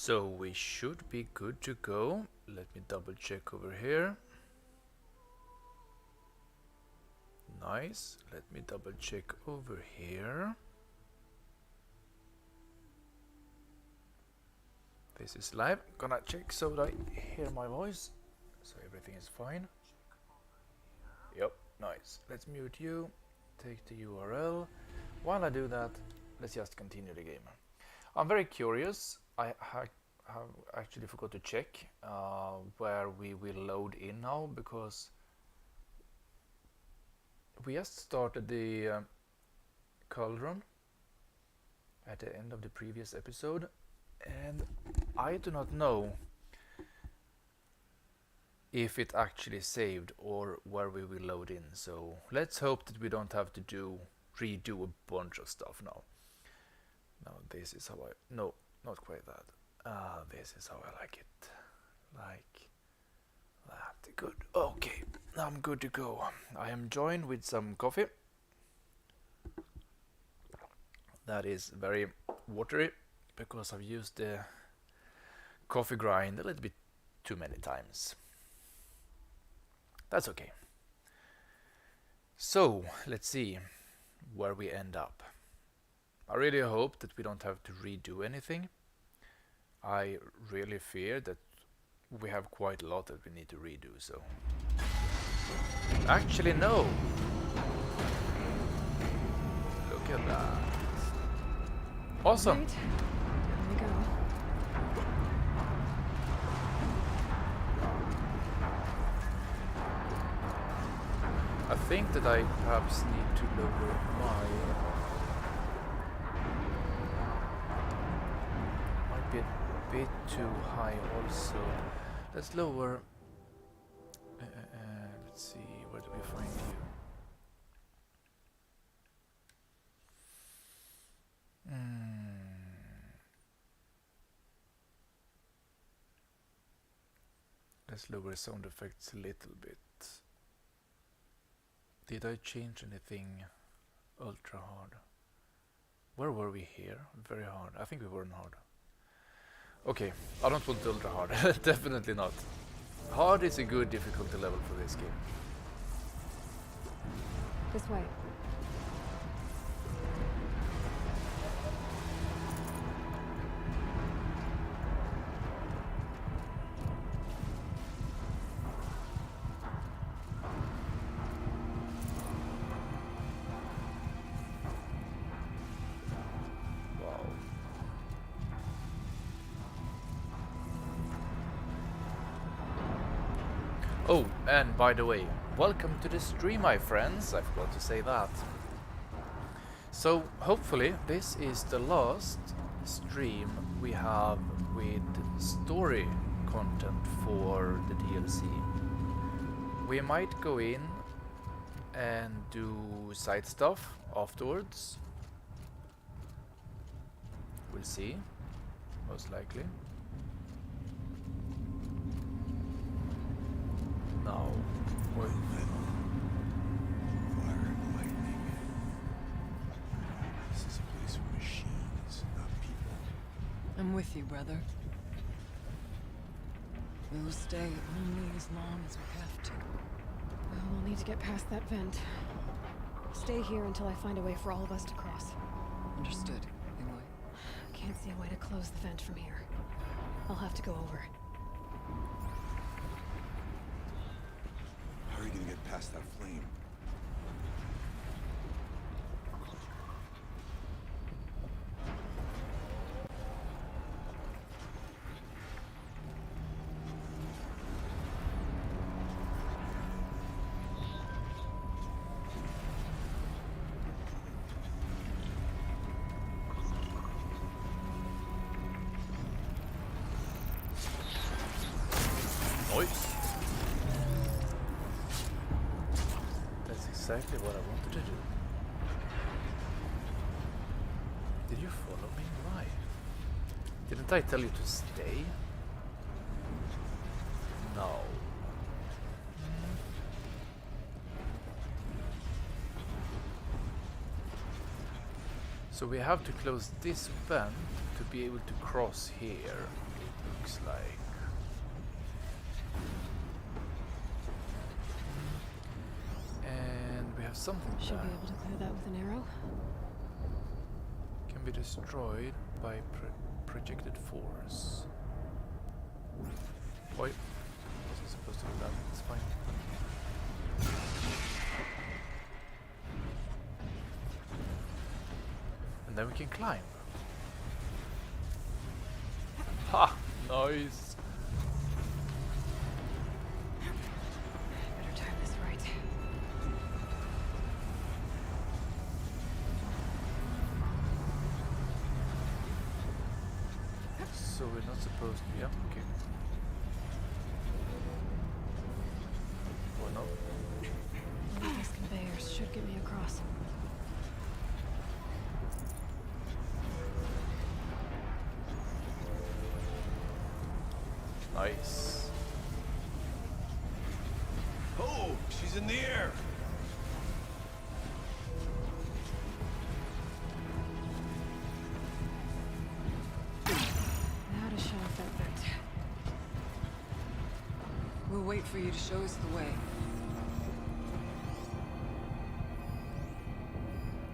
So we should be good to go. Let me double check over here. Nice. Let me double check over here. This is live. Gonna check so that I hear my voice. So everything is fine. Yep, nice. Let's mute you. Take the URL. While I do that, let's just continue the game. I'm very curious. I have actually forgot to check where we will load in now, because we just started the cauldron at the end of the previous episode, and I do not know if it actually saved or where we will load in. So let's hope that we don't have to redo a bunch of stuff now. Now this is how I... No, not quite that. This is how I like it. Like that. Good. Okay, I'm good to go. I am joined with some coffee. That is very watery because I've used the coffee grind a little bit too many times. That's okay. So, let's see where we end up. I really hope that we don't have to redo anything. I really fear that we have quite a lot that we need to redo, so... Actually, no! Look at that. Awesome! Right. Here we go. I think that I perhaps need to lower my... Might be a bit too high also. Let's lower... let's see, where do we find you? Let's lower sound effects a little bit. Did I change anything ultra hard? Where were we here? Very hard. I think we were in hard. Okay, I don't want ultra hard. Definitely not. Hard is a good difficulty level for this game. This way. Wow. Oh, and by the way, welcome to the stream, my friends. I forgot to say that. So, hopefully, this is the last stream we have with story content for the DLC. We might go in and do side stuff afterwards. We'll see, most likely. No. Wait. Fire and lightning. This is a place for machines, not people. I'm with you, brother. We will stay only as long as we have to. Well, we'll need to get past that vent. Stay here until I find a way for all of us to cross. Understood, Aloy. Can't see a way to close the vent from here. I'll have to go over. How are you gonna get past that flame? Nice. That's exactly what I wanted to do. Did you follow me? Why? Didn't I tell you to stay? No. So we have to close this vent to be able to cross here. looks like. And we have something Should there. be able to clear that with an arrow. Can be destroyed by projected force. Wait, wasn't supposed to do that. It's fine. And then we can climb. Ha! Nice! Better time this right. So we're not supposed to... Yeah, okay. Or no. One of these conveyors should get me across. Nice. Oh, she's in the air. Now to shut off that vent. We'll wait for you to show us the way.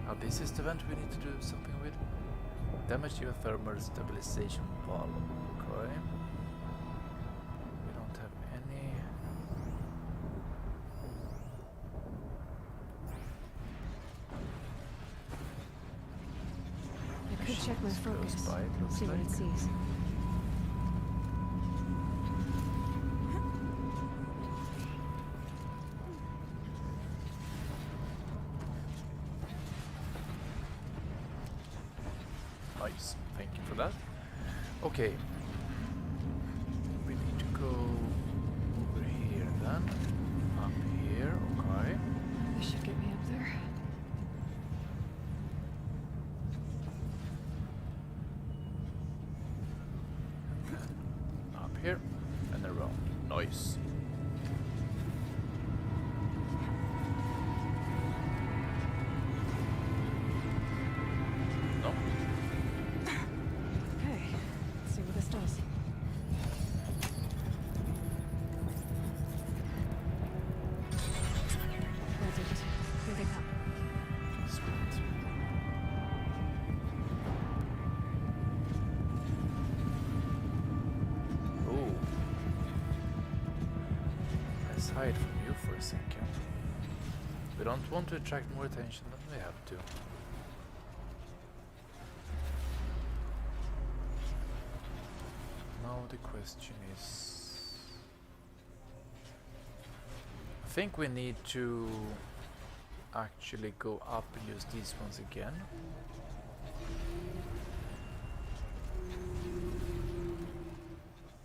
Now this is the vent we need to do something with. Damage your thermal stabilization valve. Okay. We don't have any. I could check my Machines focus. close by, it looks See what it like. sees. Nice. Thank you for that. Okay. We need to go over here then. Up here, okay. This should get me up there. Up here and around. Nice. No? Okay, let's see what this does. That's it. Here they come. Sweet. Oh. Let's hide from you for a second. We don't want to attract more attention than we have to. Now the question is... I think we need to actually go up and use these ones again.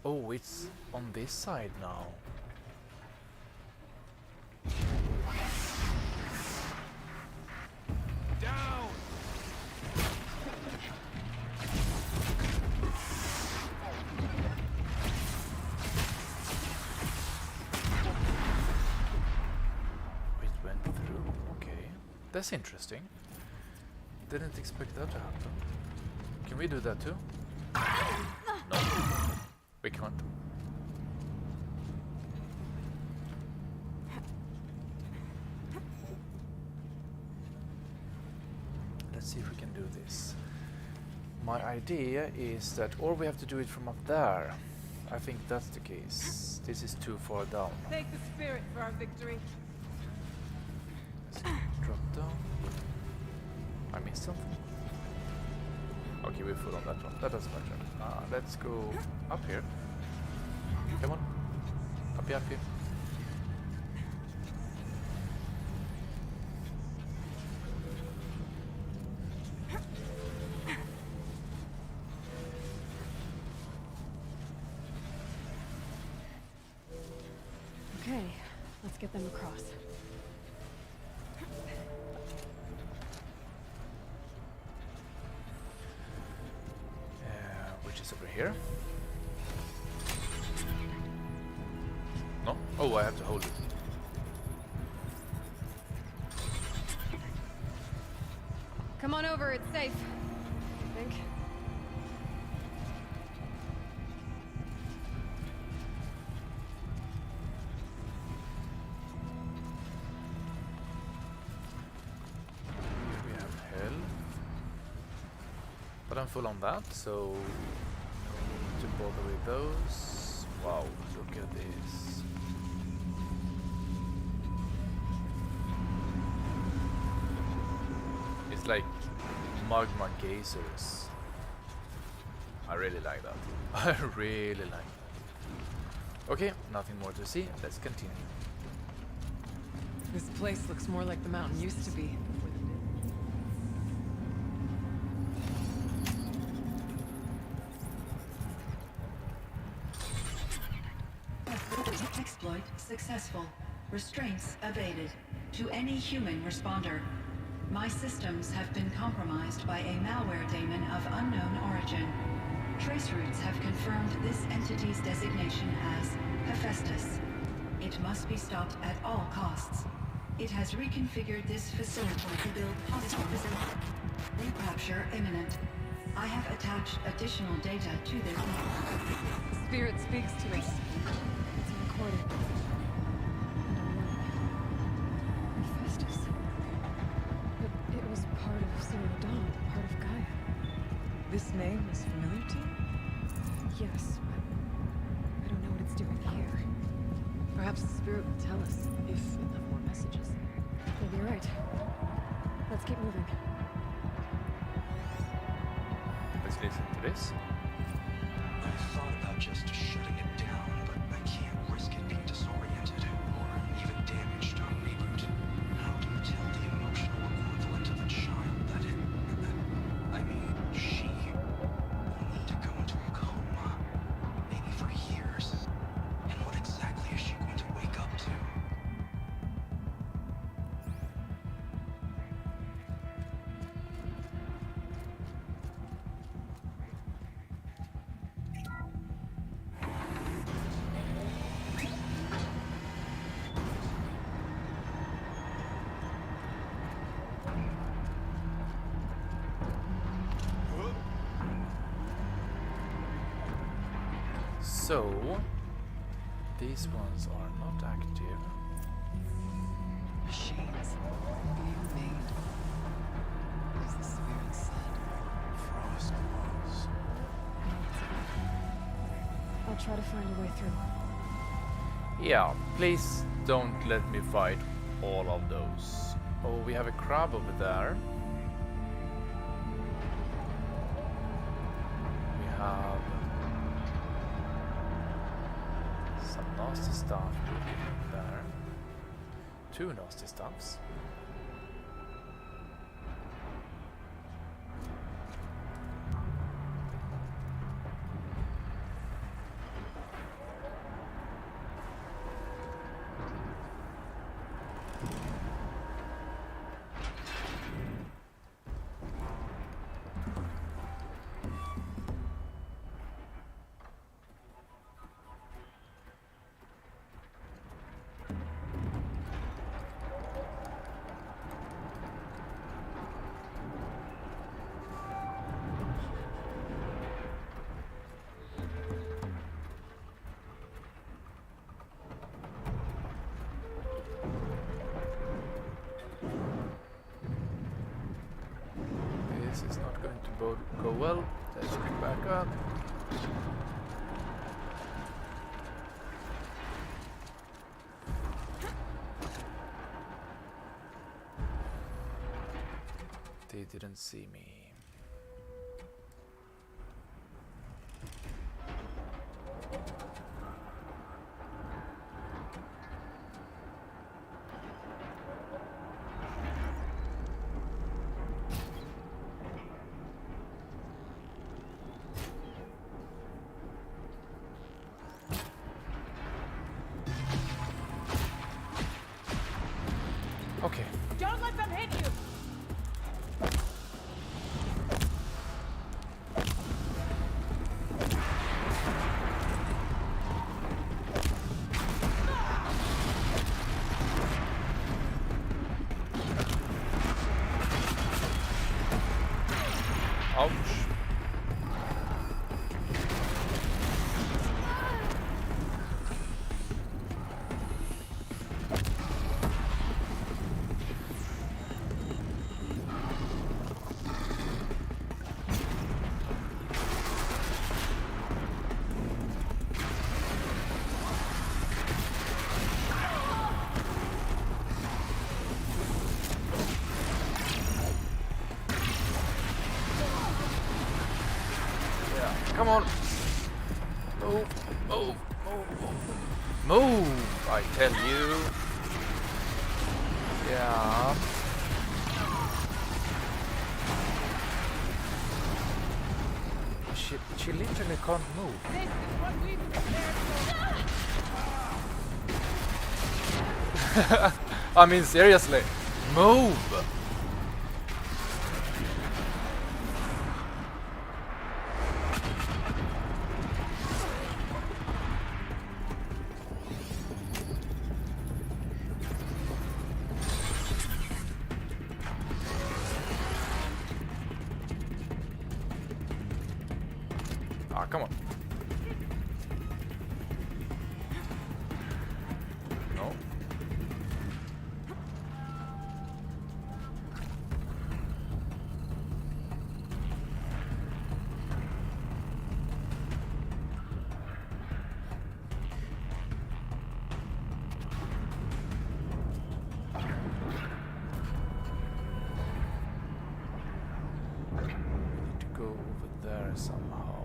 Oh, it's on this side now. Down. It went through. Okay. That's interesting. Didn't expect that to happen. Can we do that too? No. We can't. Let's see if we can do this. My idea is that, or we have to do it from up there. I think that's the case. This is too far down. Thank the spirit for our victory. Let's drop down. I missed something. Okay, we're full on that one. That doesn't matter. Let's go up here. Come on. Up here, up here. Okay, let's get them across. Which is over here. No? Oh, I have to hold it. Come on over, it's safe. I think. But I'm full on that, so no need to bother with those. Wow, look at this. It's like magma geysers. I really like that. I really like that. Okay, nothing more to see. Let's continue. This place looks more like the mountain used to be. Exploit successful. Restraints abated. To any human responder. My systems have been compromised by a malware daemon of unknown origin. Trace routes have confirmed this entity's designation as Hephaestus. It must be stopped at all costs. It has reconfigured this facility to build hostile facilities. Recapture imminent. I have attached additional data to this. Spirit speaks to us. It's a recording. And I'm running. Hephaestus. But it was part of Zero Dawn, part of Gaia. This name is familiar to you? Yes, but I don't know what it's doing here. Perhaps the spirit will tell us if enough more messages. Maybe you're right. Let's keep moving. Let's listen to this. I thought about just shutting it down, but I can't risk it being disoriented or even damaged on reboot. How do you tell the emotional equivalent of a child that I mean, she will need to go into a coma, maybe for years. And what exactly is she going to wake up to? So, these ones are not active. Machines being made. As the spirit said. Frost walls. I'll try to find a way through. Yeah, please don't let me fight all of those. Oh, we have a crab over there. We have some nasty stuff looking there. Two nasty stuffs. This is not going to go well. Let's get back up. They didn't see me. Okay. Don't let them hit you! Ouch. Come on. Move. Move. Move. Move. I tell you. Yeah. She literally can't move. This is what we've prepared for. I mean, seriously. Move. Ah, come on. No. We need to go over there somehow.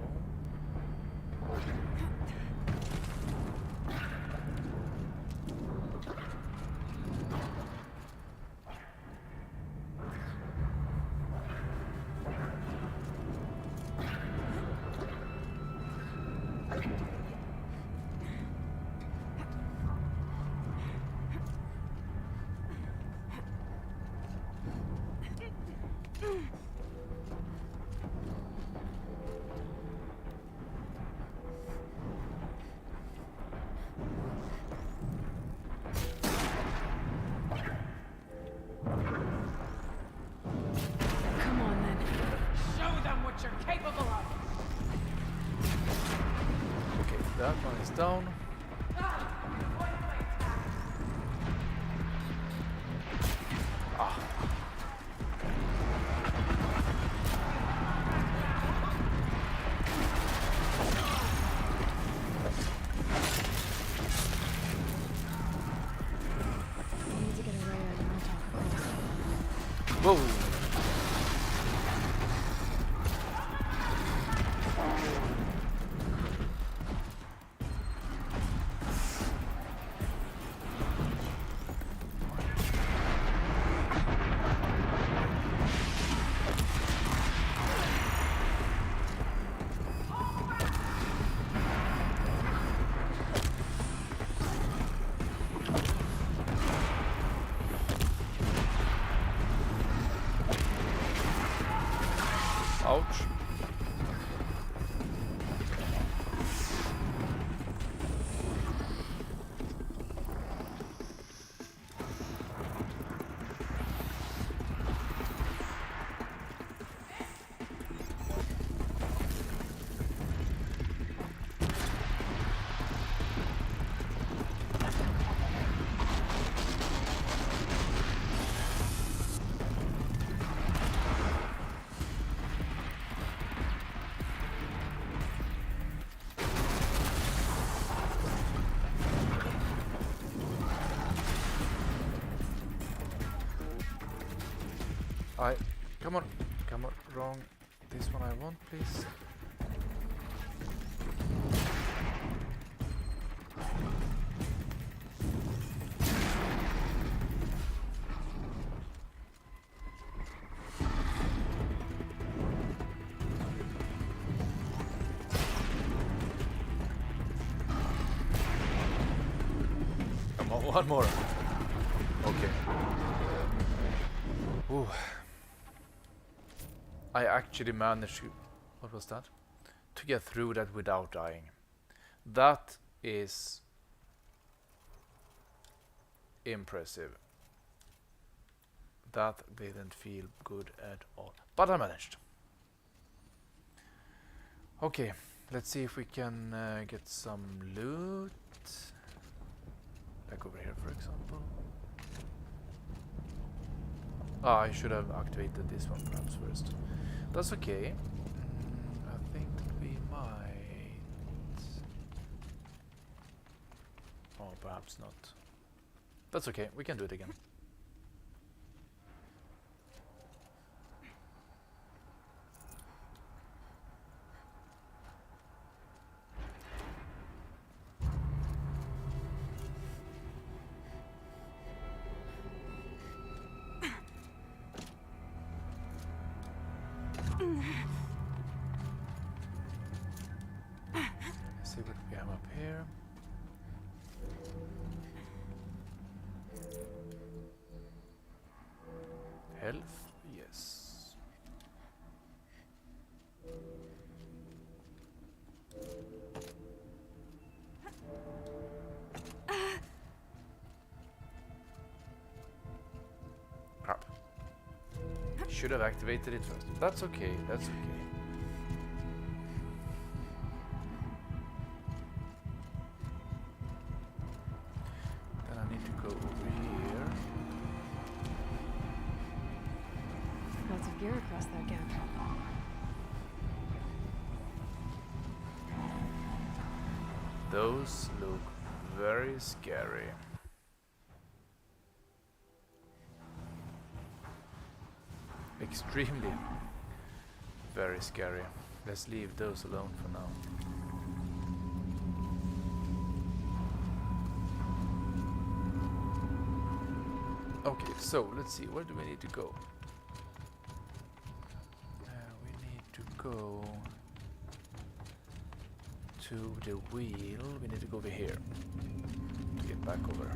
Come on then. Show them what you're capable of. Okay, that one is down. Ah. I need to get Araya and Martok across. Whoa. Ouch. Come on, wrong. This one I want, please. Come on, one more. Okay. Ooh. I actually managed to... What was that? To get through that without dying. That is... impressive. That didn't feel good at all. But I managed. Okay, let's see if we can get some loot. Like over here, for example. Ah, I should have activated this one perhaps first. That's okay. I think that we might... Oh, perhaps not. That's okay, we can do it again. Let's see what we have up here. Health, yes. Crap. Should have activated it first. That's okay, that's okay. Then I need to go over here. Lots of gear across that gap. Those look very scary. Extremely very scary. Let's leave those alone for now. Okay, so let's see, where do we need to go? We need to go to the wheel. We need to go over here to get back over.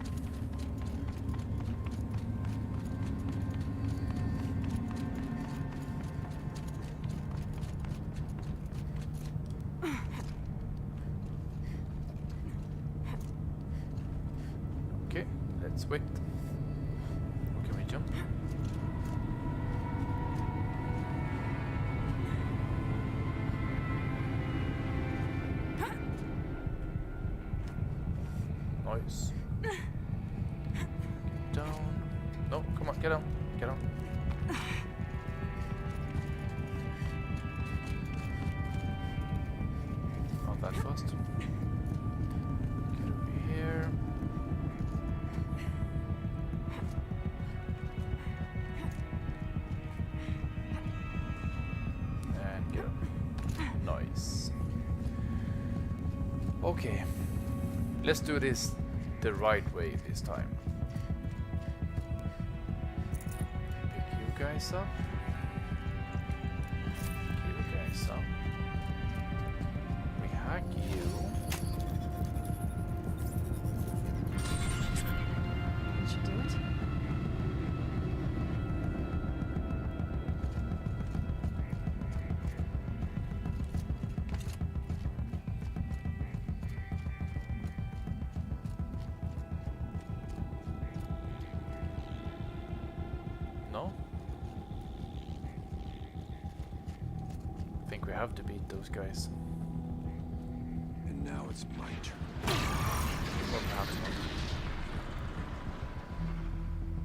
Okay, let's wait. Can we jump? Nice. Get down. No, come on, get on. Get on. Not that fast. Get over here. And get up. Nice. Okay. Let's do this the right way this time. Pick you guys up. Pick you guys up. We hack you. That should do it. No? I think we have to beat those guys. And now it's my turn. Or perhaps not.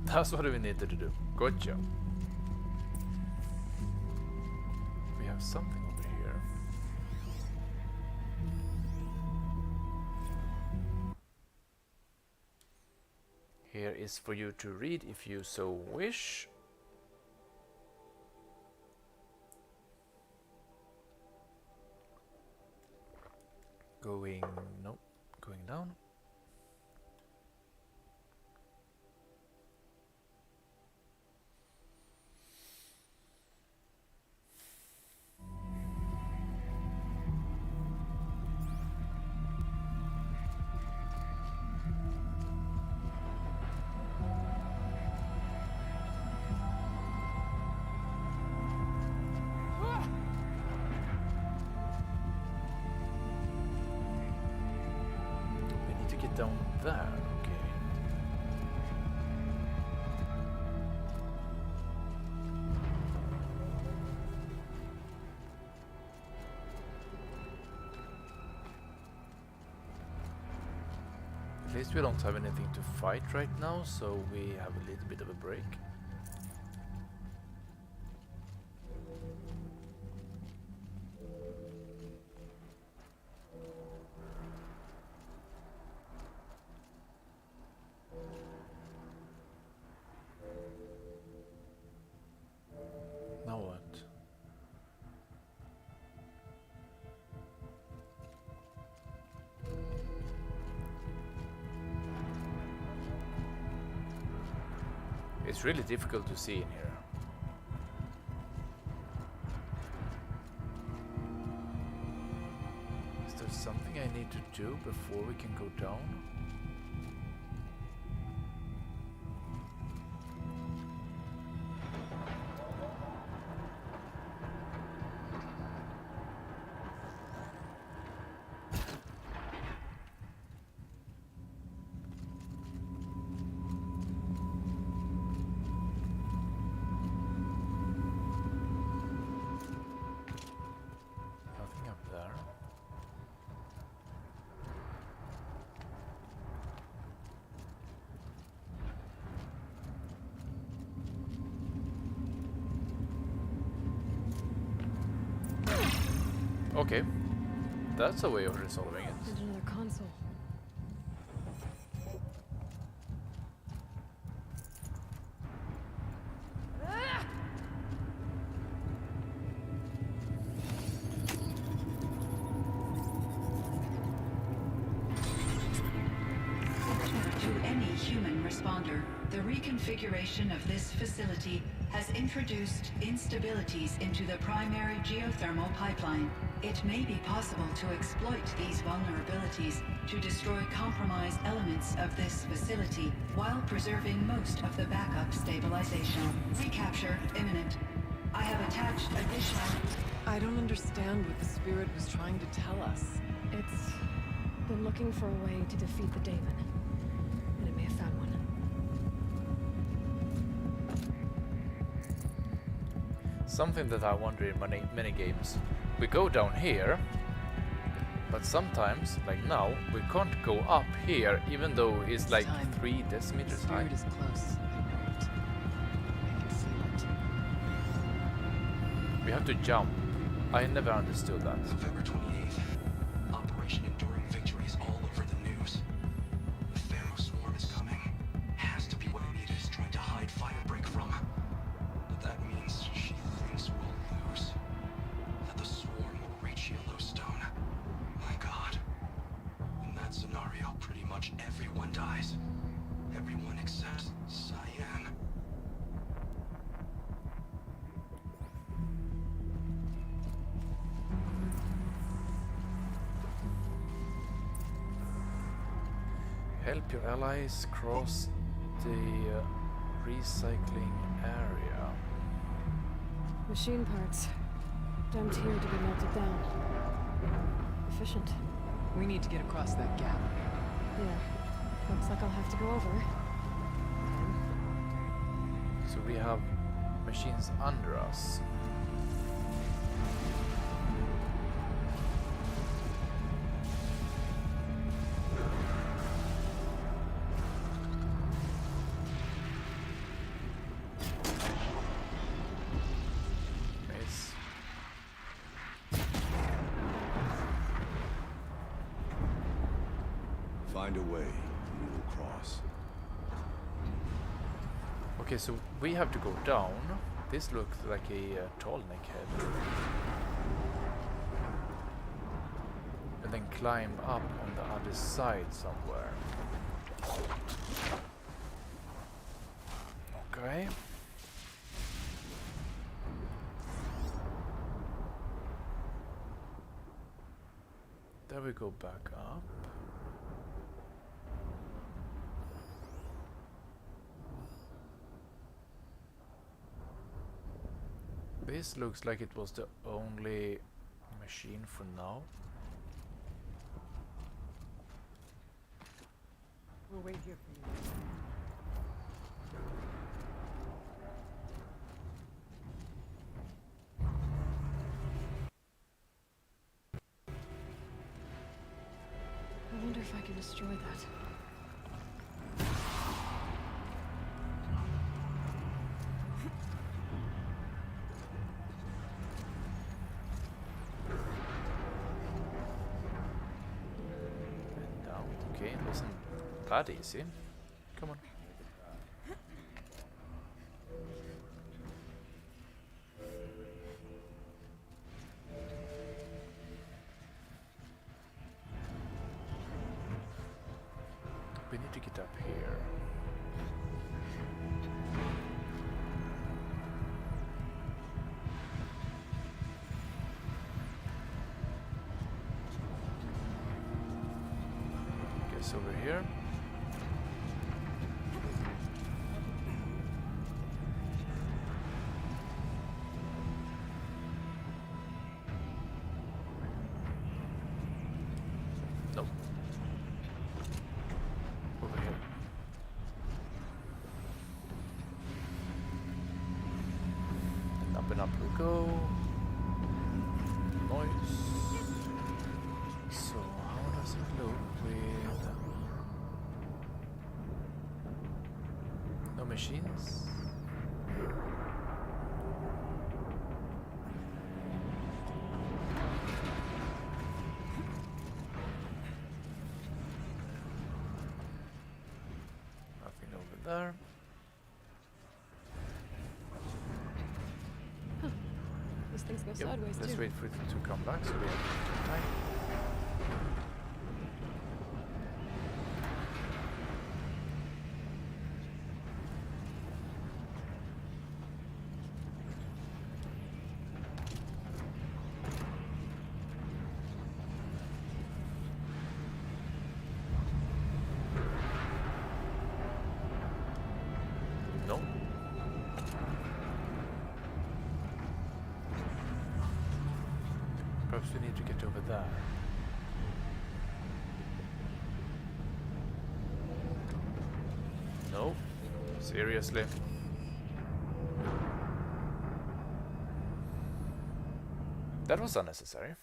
That's what we needed to do. Good job. We have something over here. Here is for you to read if you so wish. Going, no, going down. We need to get down there, okay. At least we don't have anything to fight right now, so we have a little bit of a break. Now what? It's really difficult to see in here. there something I need to do before we can go down? Nothing up there. Okay, that's a way of resolving it. There's another console. To any human responder, the reconfiguration of this facility has introduced instabilities into the primary geothermal pipeline. It may be possible to exploit these vulnerabilities to destroy compromised elements of this facility while preserving most of the backup stabilization. Recapture imminent. I have attached additional... I don't understand what the spirit was trying to tell us. It's been looking for a way to defeat the Daemon. And it may have found one. Something that I wonder in many games. We go down here, but sometimes, like now, we can't go up here even though it's This like time, 3 The decimeters high. spirit is close. I know it. I can feel it. We have to jump. I never understood that. November 28th. Operation Enduring Victory is all over the news. The Pharaoh swarm is coming. Has to be what Anita is trying to hide Firebreak from. But that means she thinks we'll lose. That the swarm will reach Yellowstone. My God. In that scenario, pretty much everyone dies. Everyone except Cyan. Help your allies cross the recycling area. Machine parts. Dumped here to be melted down. Efficient. We need to get across that gap. Yeah. Looks like I'll have to go over. So we have machines under us. Miss. Find a way, and we will cross. Okay, so we have to go down. This looks like a tall neck head. And then climb up on the other side somewhere. Okay. There we go back up. This looks like it was the only machine for now. We'll wait here for you. I wonder if I can destroy that. And down. Okay, it wasn't that easy. Come on. We need to get up here. is over here. No. Over here. And up we go. Noise. So how does it look with no machines? Nothing over there. These things go Yep, sideways let's too. wait for it to come back so we have time. No. Perhaps we need to get over there. No. Seriously. That was unnecessary.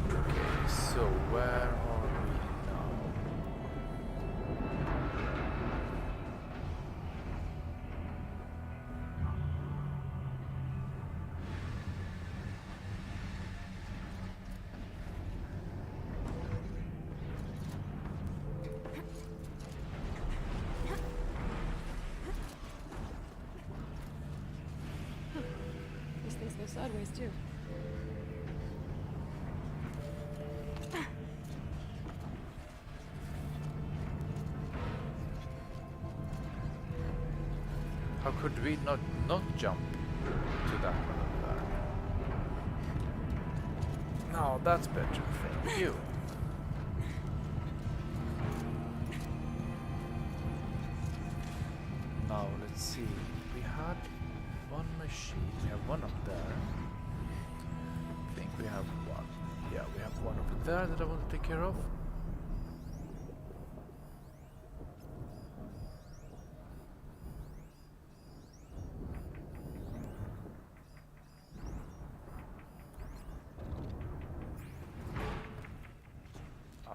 Okay, so where are we now? These things go sideways too. How could we not jump to that one over there? Now that's better. Thank you. Now let's see. We had one machine. We have one up there. I think we have one. Yeah, we have one over there that I want to take care of.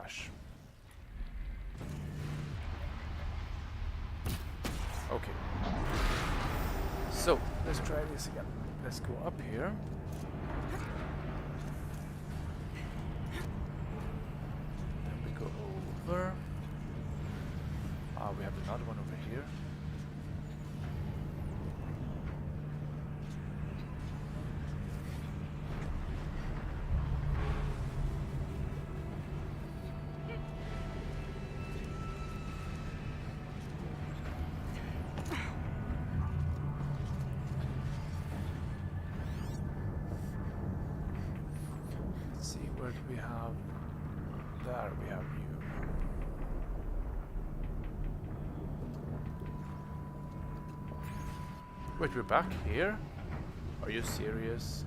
Ash. Okay. So, let's try this again. Let's go up here. Then we go over. Ah, we have another one over here. Let's see, where do we have? There we have you. Wait, we're back here? Are you serious?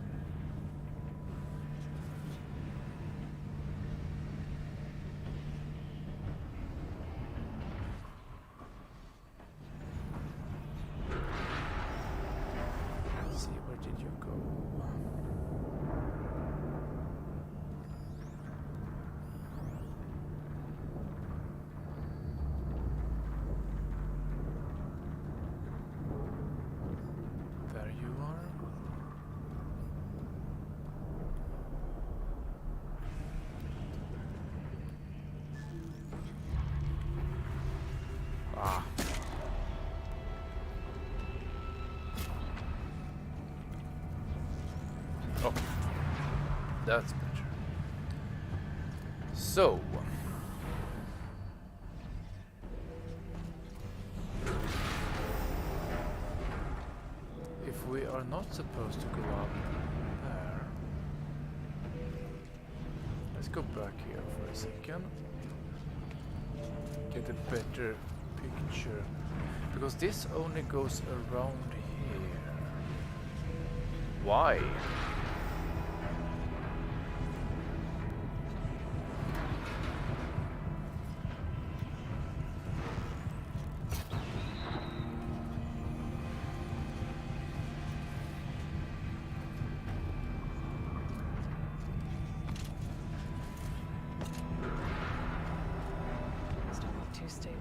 Let's see, where did you go? There you are. Ah. Oh. That's better. So, not supposed to go up there. Let's go back here for a second. Get a better picture. Because this only goes around here. Why? These don't look too stable.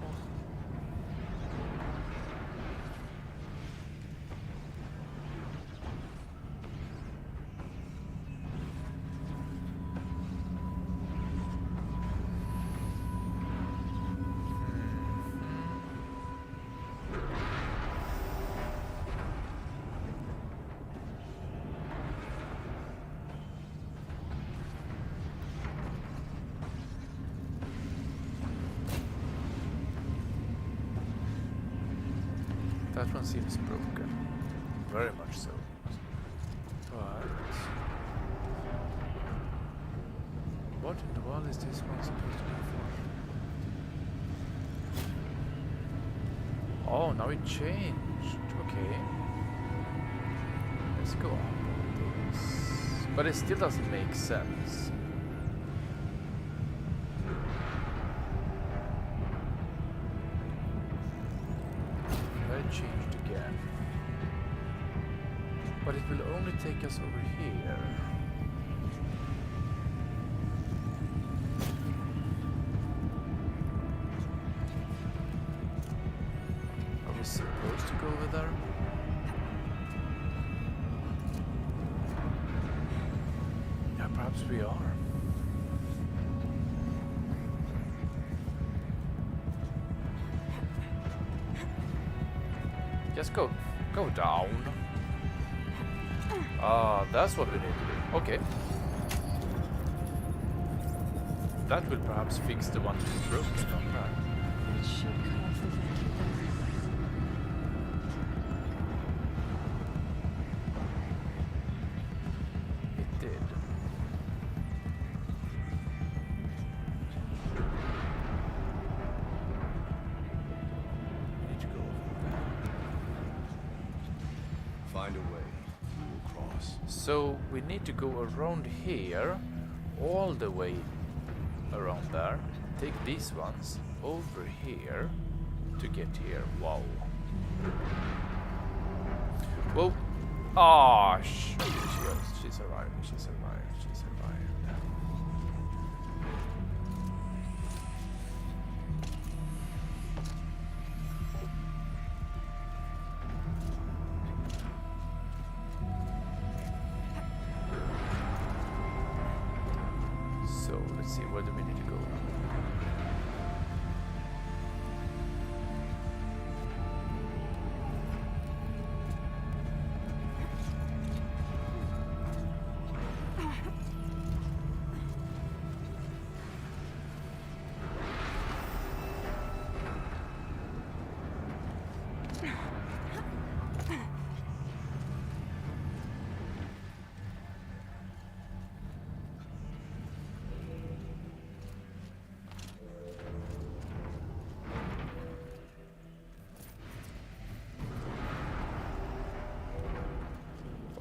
That one seems broken. Very much so. But what in the world is this one supposed to be for? Oh, now it changed. Okay. Let's go up on this. But it still doesn't make sense. Changed again, but it will only take us over here. Are we supposed to go over there? Yeah, perhaps we are. Just go down. Ah, that's what we need to do. Okay. That will perhaps fix the one that's broken on that. It should cut off the vacuum there. It did. We need to go over there. Find a way. We will cross. So we need to go around here, all the way around there. Take these ones over here to get here. Wow. Whoa. Ah, she's arrived. She's arrived. She's arrived. So let's see, where do we need to go?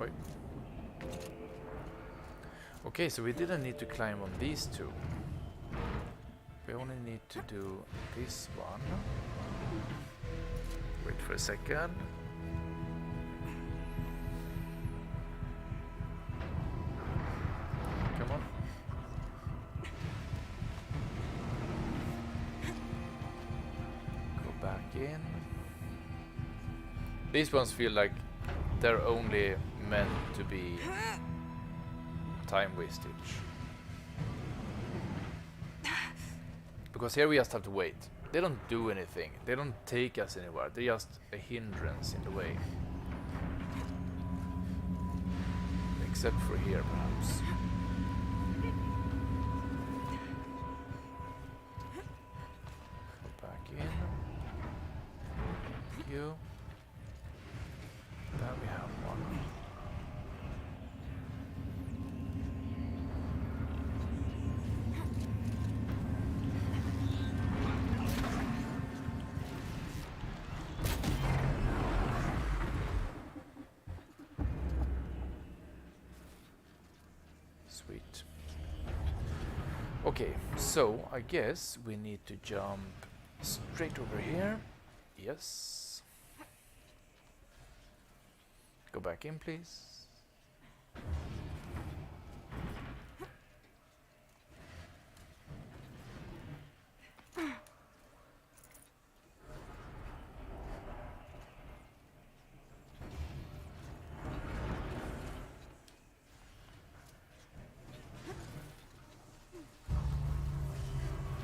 Oi. Okay, so we didn't need to climb on these two. We only need to do this one. Wait for a second. Come on. Go back in. These ones feel like they're only meant to be time wastage. Because here we just have to wait. They don't do anything. They don't take us anywhere. They're just a hindrance in the way. Except for here, perhaps. Go back in. Thank you. There we have one. Sweet. Okay, so I guess we need to jump straight over here. Yes. Go back in, please.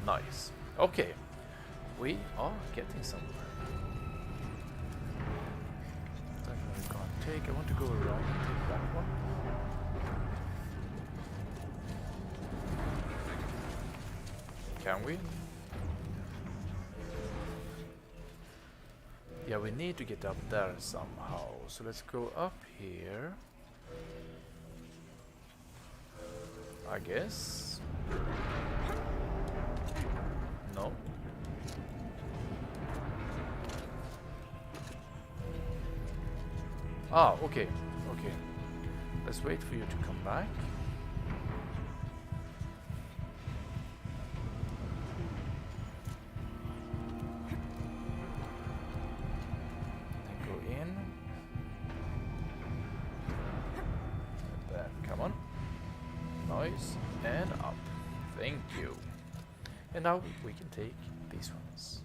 Nice. Okay, we are getting somewhere. That one we can't take. I want to go around and take that one. Can we? Yeah, we need to get up there somehow. So let's go up here. I guess. No. Ah, okay. Okay. Let's wait for you to come back. Then go in. And then come on. Nice. And up. Thank you. And now we can take these ones.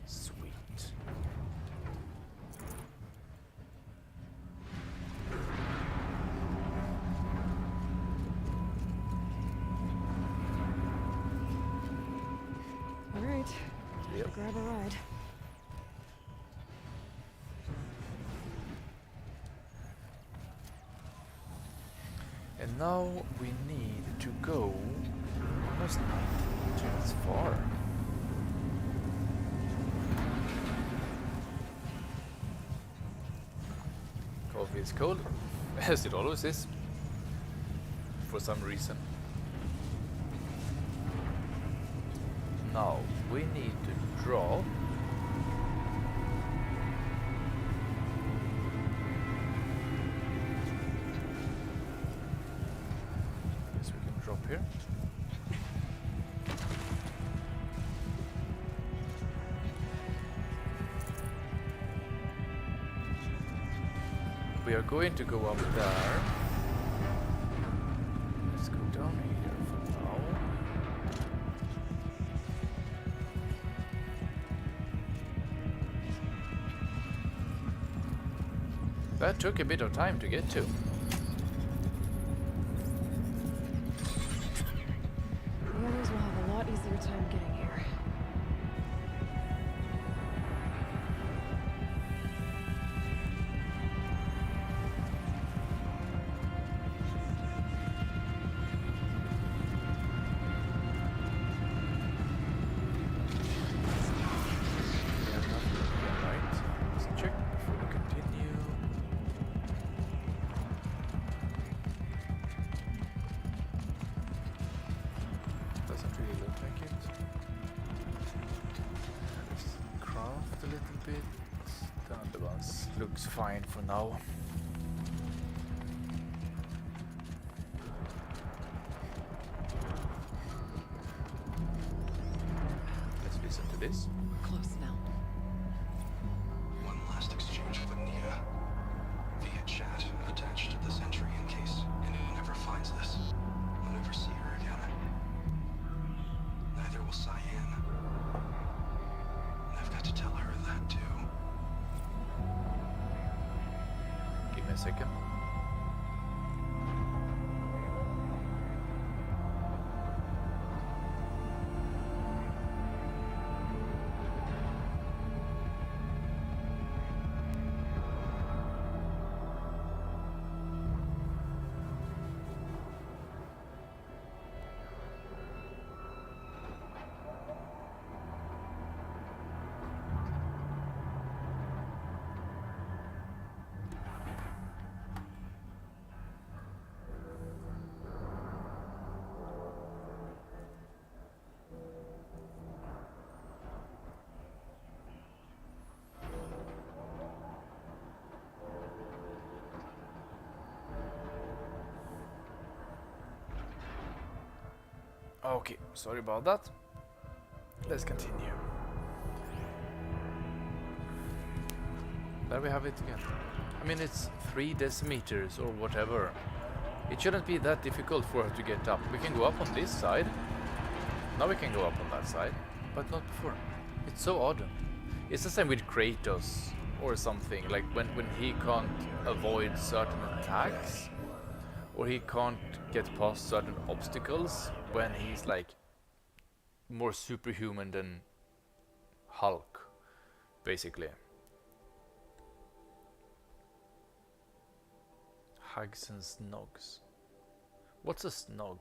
Sweet. All right. Yep. Grab a ride. And now we need to go almost 90 minutes far. Coffee is cold, as it always is, for some reason. Now we need to drop. Guess we can drop here. We are going to go up there. Let's go down here for now. That took a bit of time to get to. The others will have a lot easier time getting here. Looks fine for now. Let's listen to this. Close now. One last exchange with Anita. Via chat attached to this entry in case anyone ever finds this. I'll never see her again. Neither will Cyan. And I've got to tell her that too. Give me a second. Okay, sorry about that. Let's continue. There we have it again. I mean, it's 3 decimeters or whatever. It shouldn't be that difficult for her to get up. We can go up on this side. Now we can go up on that side, but not before. It's so odd. It's the same with Kratos or something, like when he can't avoid certain attacks, or he can't get past certain obstacles when he's like more superhuman than Hulk, basically. Hugs and snogs. What's a snog?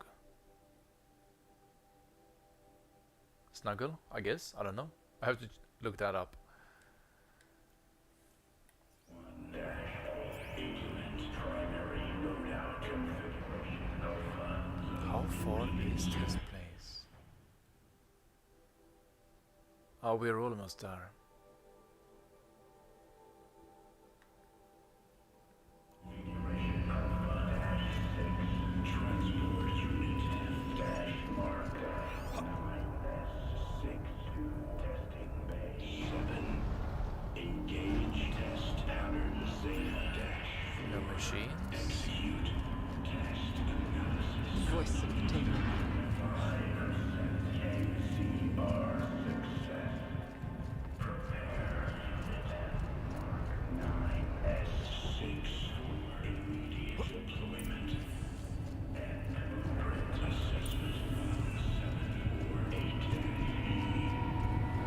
Snuggle, I guess? I don't know. I have to look that up. How far is this place? Oh, we're almost there. No machines. Voice of the Demon.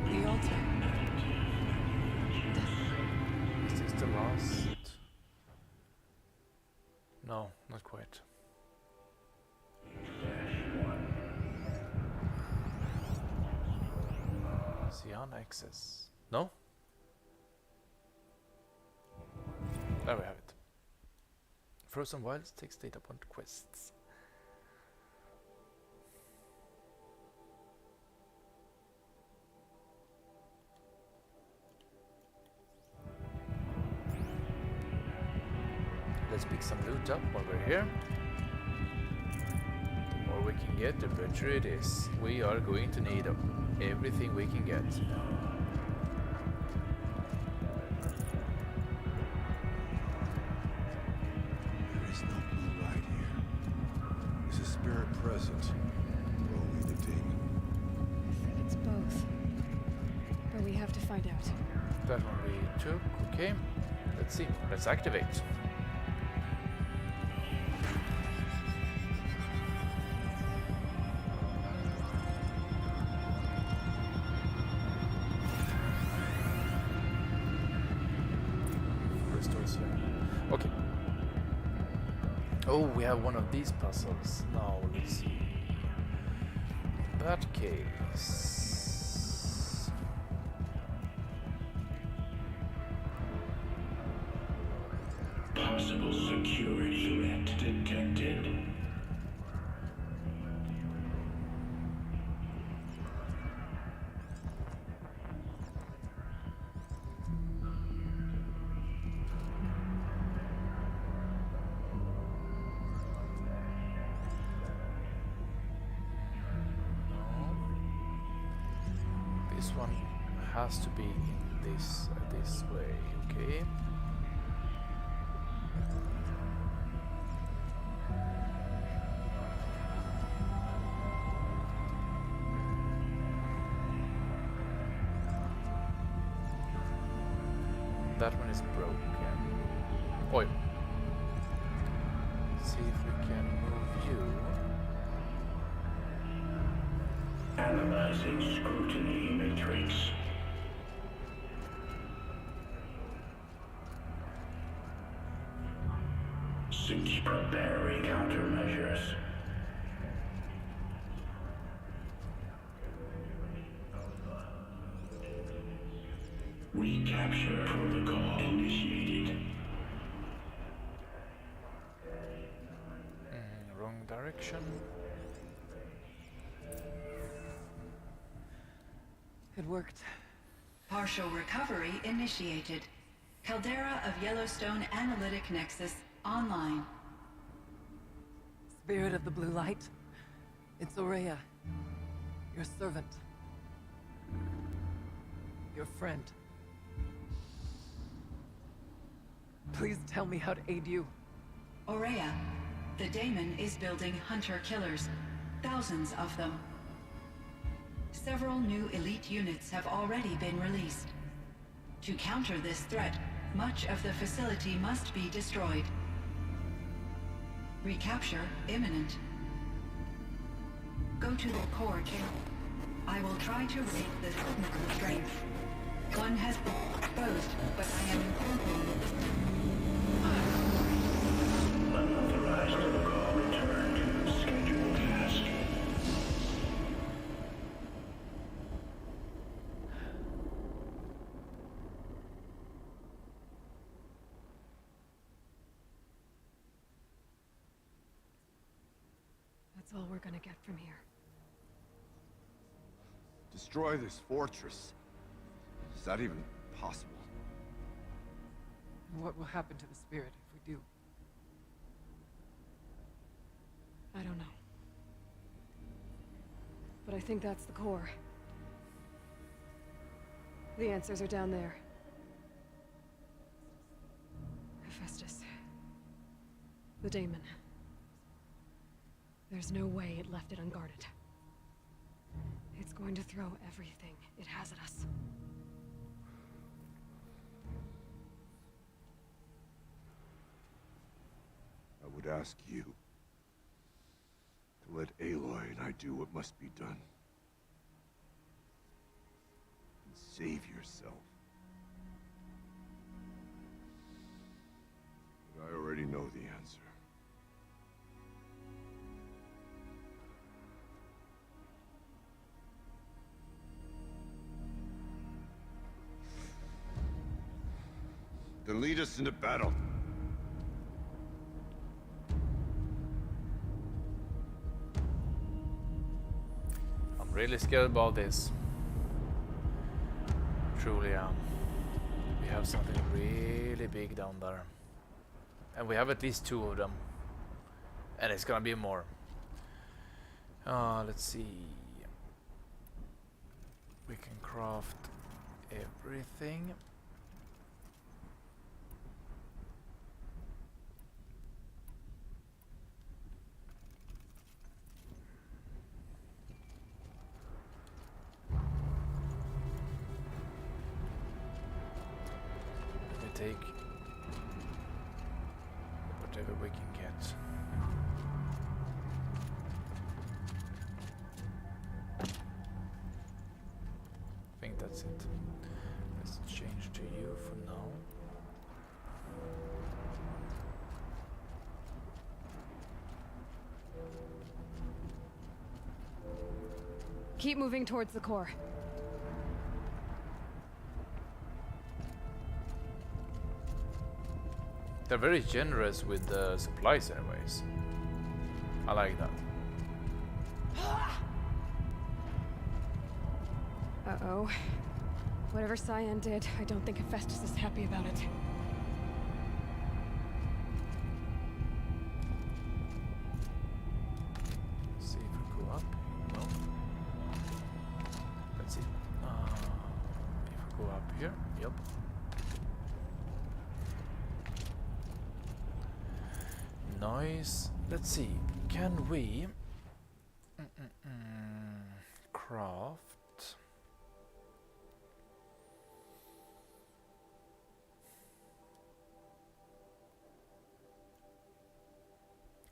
The altar. Is this the last? No, not quite. Cyan access. No? There we have it. Frozen Wilds takes data point quests. Let's pick some loot up while we're here. The more we can get, the better it is. We are going to need everything we can get. There is no blue light here. Is a spirit present? Or only the demon? I think it's both. But we have to find out. That one we took, okay. Let's see, let's activate. Restores here. Okay. Oh, we have one of these puzzles. Now let's see. In that case. Possible security threat detected. This one has to be in this way, okay? That one is broken. Oi. See if we can move you. Analyzing scrutiny matrix. Preparing countermeasures. Recapture protocol initiated. Wrong direction. It worked. Partial recovery initiated. Caldera of Yellowstone Analytic Nexus online. Spirit of the blue light. It's Aurea. Your servant. Your friend. Please tell me how to aid you. Aurea, the Daemon is building hunter-killers. Thousands of them. Several new elite units have already been released. To counter this threat, much of the facility must be destroyed. Recapture imminent. Go to the core channel. I will try to rate the technical strength. One has been exposed, but I am Unauthorized protocol return to scheduled task. That's all we're gonna get from here. Destroy this fortress. Is that even possible? And what will happen to the spirit if we do? I don't know. But I think that's the core. The answers are down there. Hephaestus. The Daemon. There's no way it left it unguarded. It's going to throw everything it has at us. I would ask you to let Aloy and I do what must be done. And save yourself. But I already know the answer. Then lead us into battle. I'm really scared about this. Truly am. We have something really big down there. And we have at least 2 of them. And it's gonna be more. Let's see. We can craft everything. Take whatever we can get. I think that's it. Let's change to you for now. Keep moving towards the core. They're very generous with the supplies anyways. I like that. Uh-oh. Whatever Cyan did, I don't think Hephaestus is happy about it. Let's see if we go up. No. Let's see. If we go up here. Yep. Nice. Let's see. Can we craft?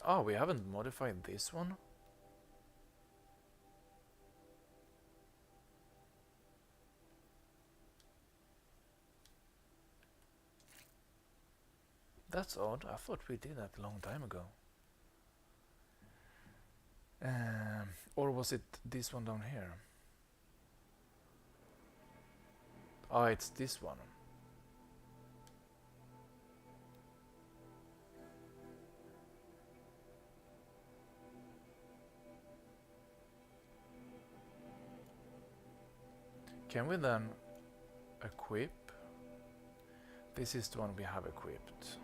Oh, we haven't modified this one. That's odd. I thought we did that a long time ago. Or was it this one down here? Oh, it's this one. Can we then equip? This is the one we have equipped.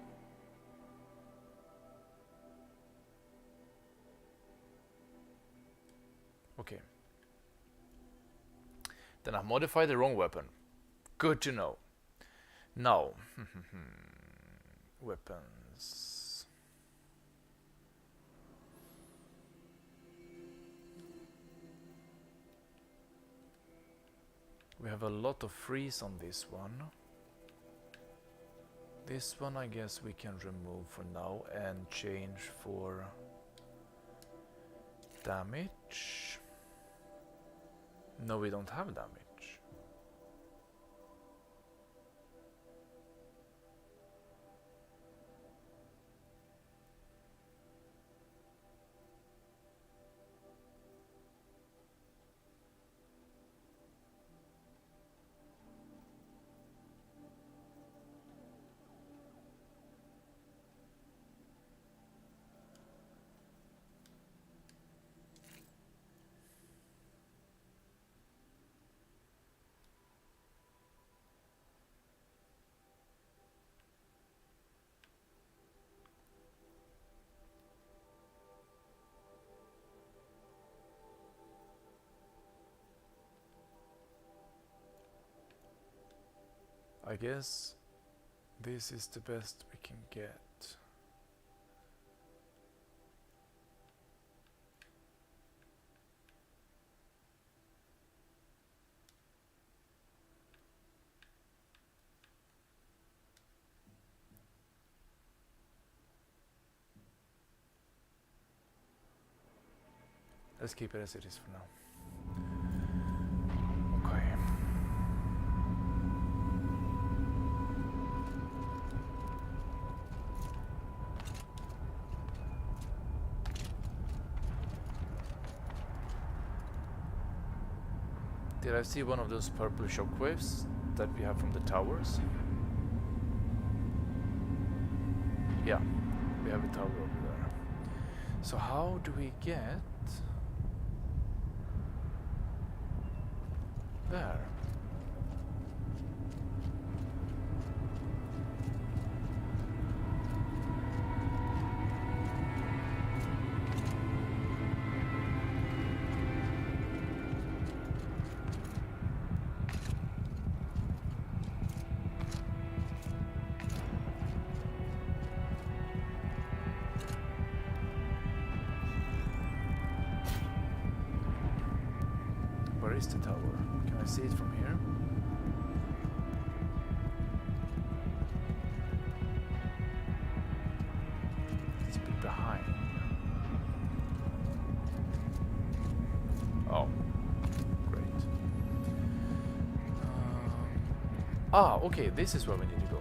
Okay. Then I modified the wrong weapon. Good to know. Now, weapons. We have a lot of freeze on this one. This one I guess we can remove for now and change for damage. No, we don't have damage. I guess this is the best we can get. Let's keep it as it is for now. Okay. Did I see one of those purple shockwaves that we have from the towers? Yeah, we have a tower over there. So how do we get there? Where is the tower? Can I see it from here? It's a bit behind. Oh, great. Okay, this is where we need to go.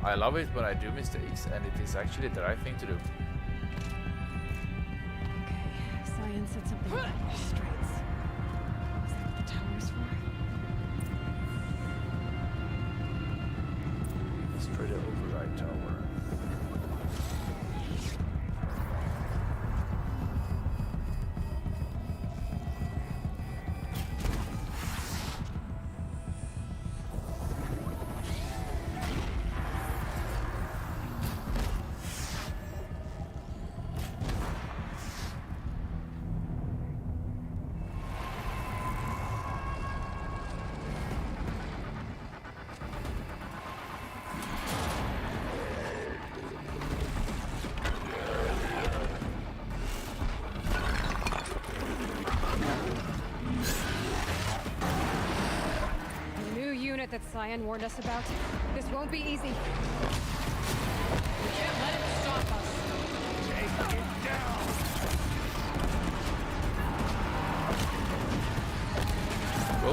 I love it when I do mistakes, and it is actually the right thing to do. Okay, Science said something about restraints. Is that what the tower's for? Let's try the override tower. That Cyan warned us about. This won't be easy. We can't let it stop us. Take it down! Go.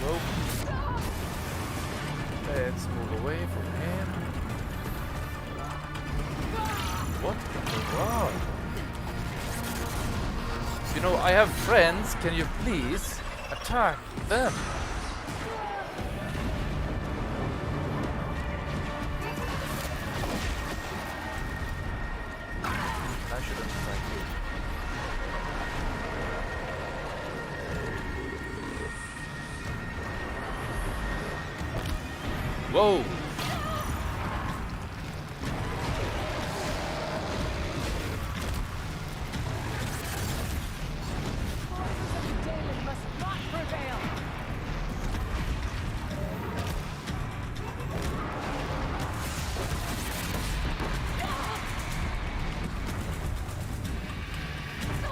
Go. Let's move away from him. What in the world? You know, I have friends. Can you please attack them? I shouldn't attack you. Oh! Daemon must not prevail.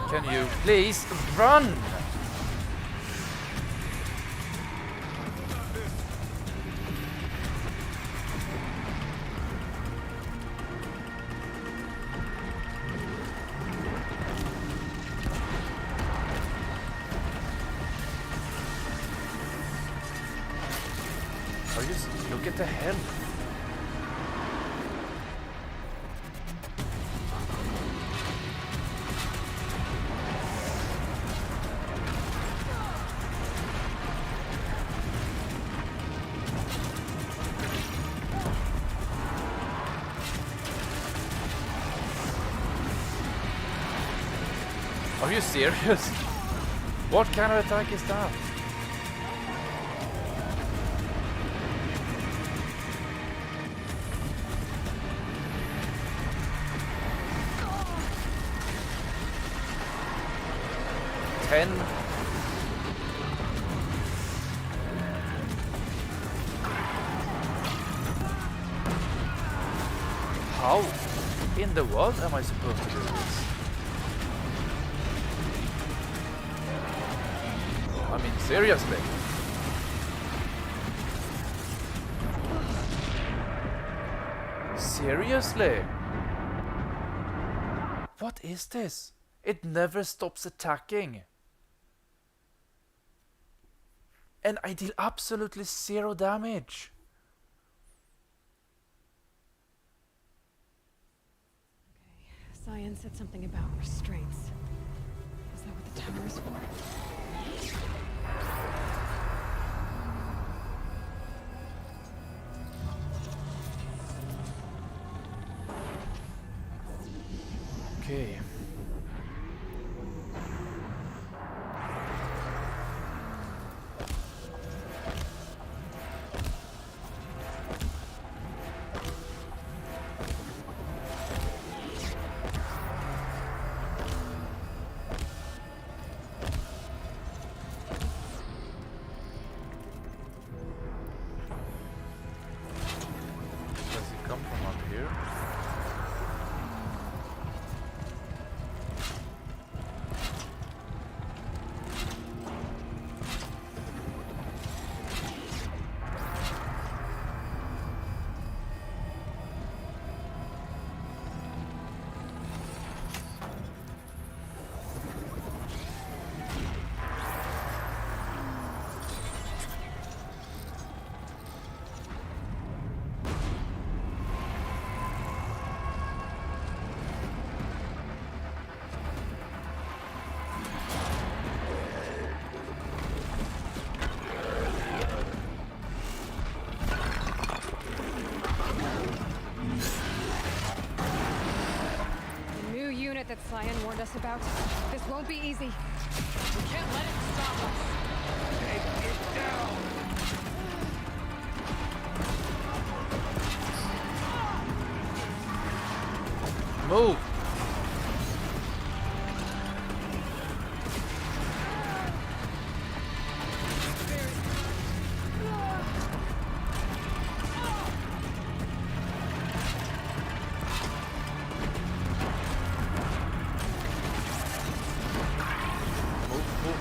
Can you please run? Are you look at the hell? Are you serious? What kind of attack is that? Ten. How in the world am I supposed to do this? I mean, seriously. Seriously? What is this? It never stops attacking. And I deal absolutely zero damage. Cyan said something about restraints. Is that what the tower is for? Okay. Does it come from up here? The new unit that Cyan warned us about. This won't be easy. We can't let it stop us. Take it down! Move!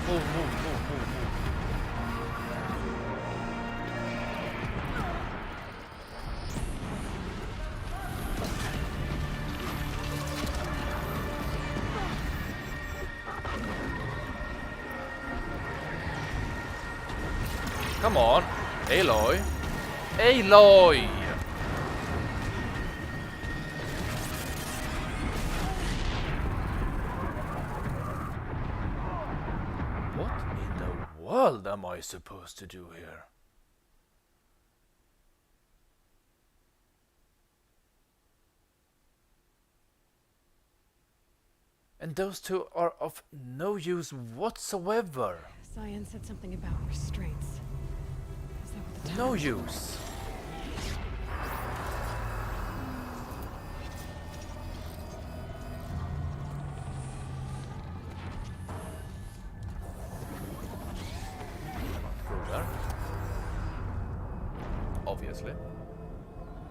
Move. Come on, Aloy. Aloy! What in the world am I supposed to do here? And those two are of no use whatsoever. Cyan said something about restraints. Is that what the tower No is for? use. obviously.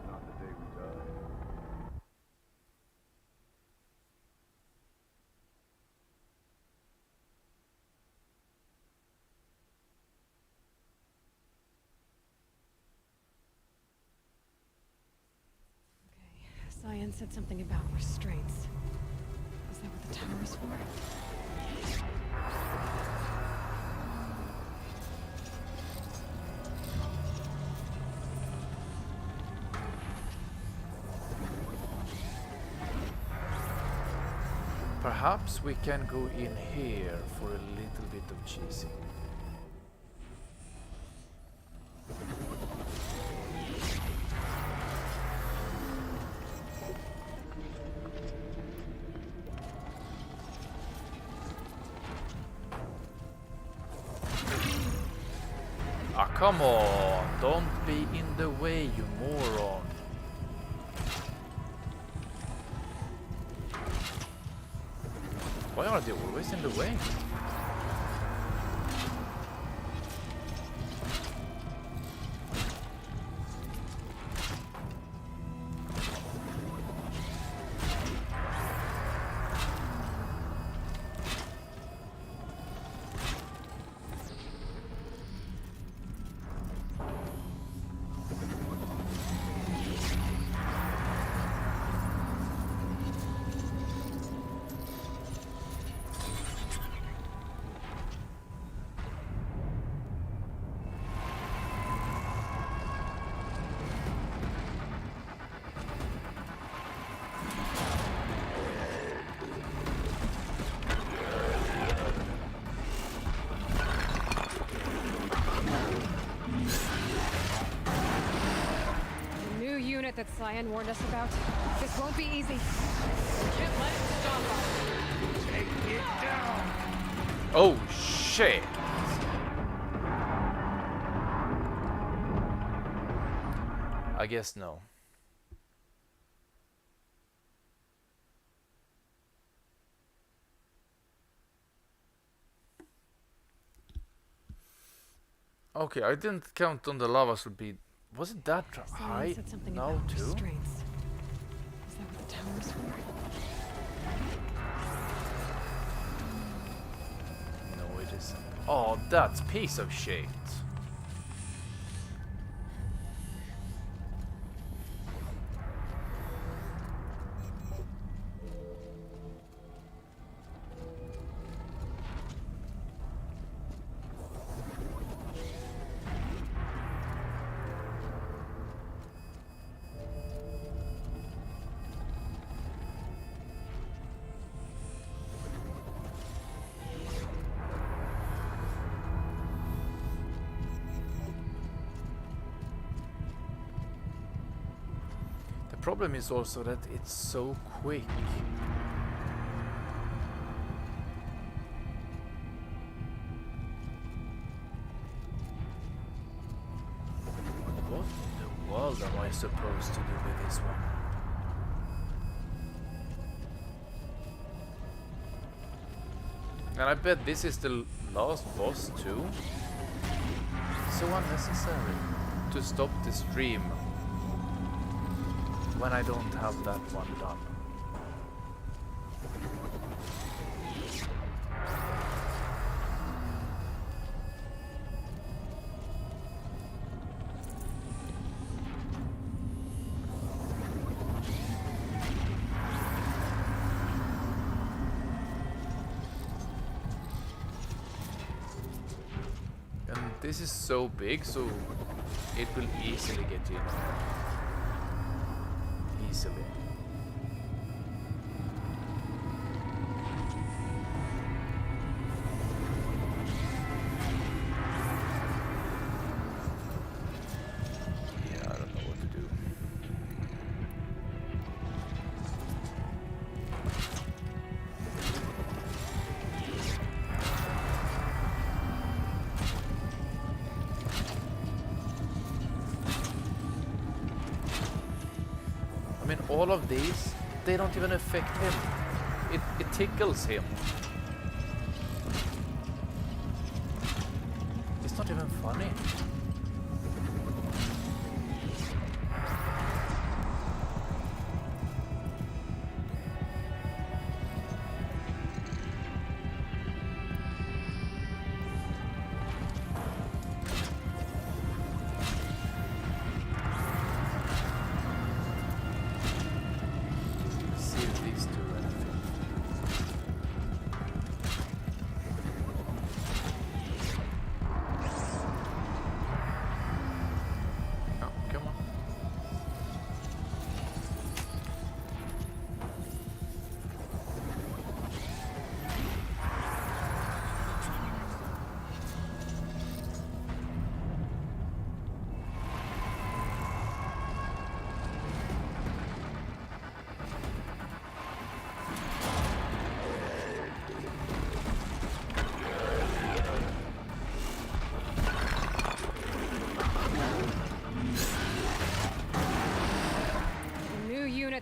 Not the day we die. Okay, Cyan said something about restraints. Is that what the tower is for? Perhaps we can go in here for a little bit of cheesing. Ah, come on! Don't be in the way, you moron! Why are they always in the way? That Cyan warned us about. This won't be easy. Can't let it stop us. Take it down. Oh shit! I guess no. Okay, I didn't count on the lavas would be. Was it that high Said something now about too? restraints. Is that what the tower is for? No, it isn't. Oh, that's piece of shit. The problem is also that it's so quick. What in the world am I supposed to do with this one? And I bet this is the last boss too. So unnecessary to stop the stream when I don't have that one done. And this is so big, so it will easily get in. Easily. Yeah, I don't know what to do. I mean, all of these, they don't even affect him. It tickles him. It's not even funny.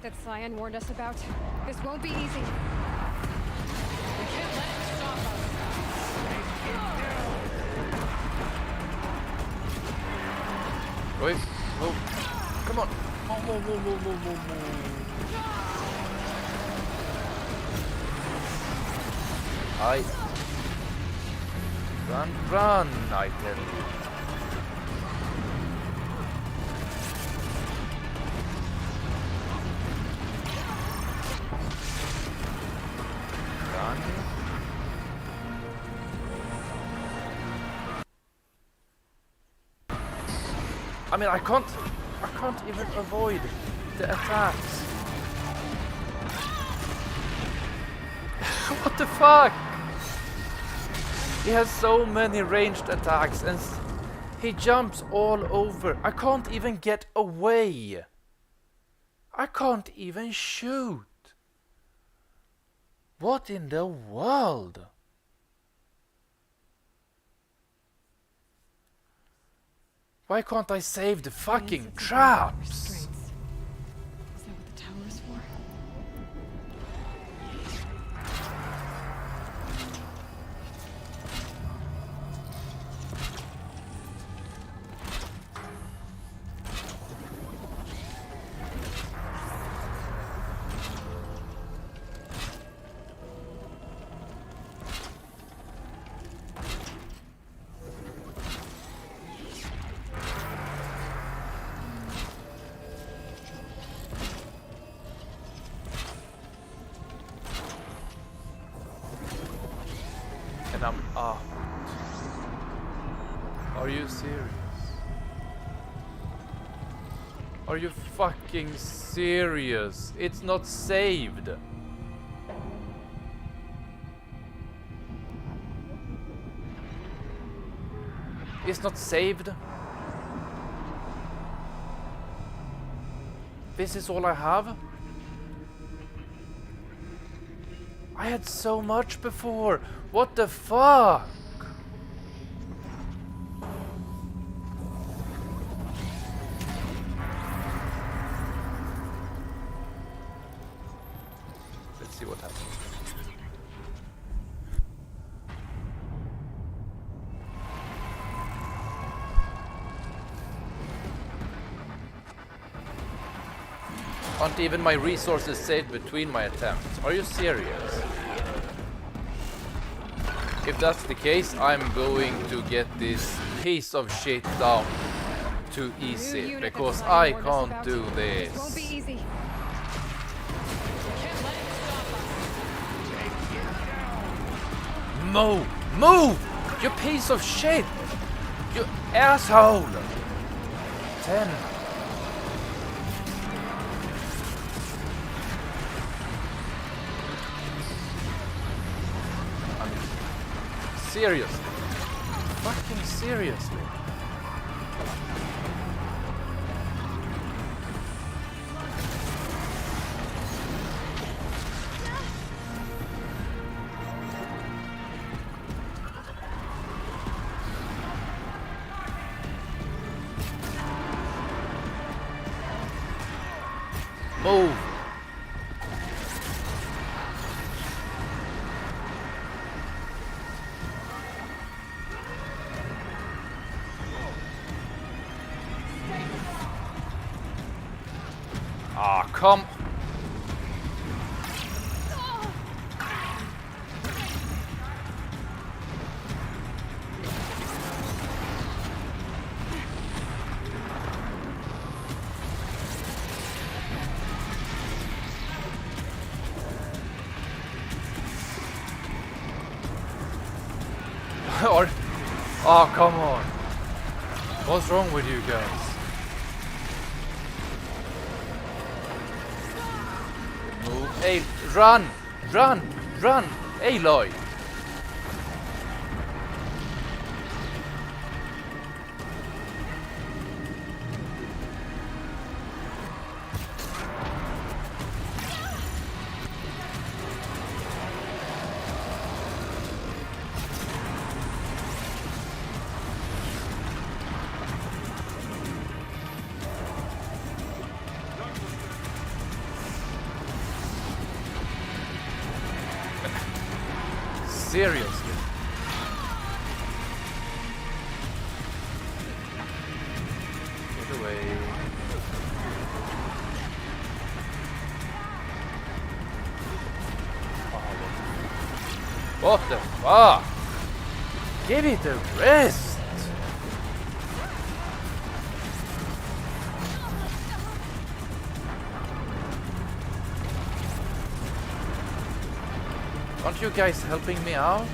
that Cyan warned us about. This won't be easy. We can't let it stop us. Wait. Oh. Come on. Move. Run, I tell you. Run. I mean, I can't even avoid the attacks. What the fuck? He has so many ranged attacks and he jumps all over. I can't even get away. I can't even shoot. What in the world? Why can't I save the fucking traps? Restraints. Is that what the tower is for? And I'm out. Are you serious? Are you fucking serious? It's not saved. It's not saved. This is all I have. I had so much before. What the fuck? Let's see what happens. Aren't even my resources saved between my attempts? Are you serious? If that's the case, I'm going to get this piece of shit down too easy because I can't do This won't be this. easy. We can't let it stop us. Move! You piece of shit! You asshole! 10. Seriously. Fucking seriously. Move. Ah, come. Or, oh, come on. What's wrong with you guys? Move. Hey, run! Aloy! seriously. Get away. What the fuck? Give it a rest! Aren't you guys helping me out?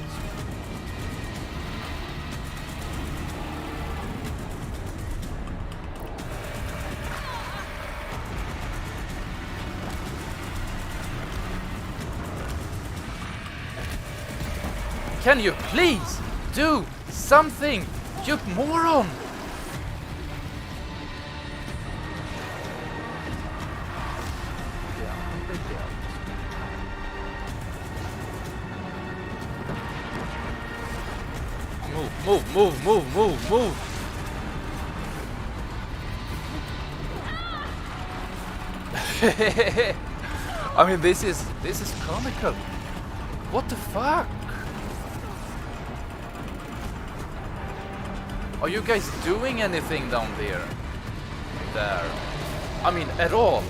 Can you please do something, you moron? Move. I mean, this is comical. What the fuck? Are you guys doing anything down there? I mean, at all?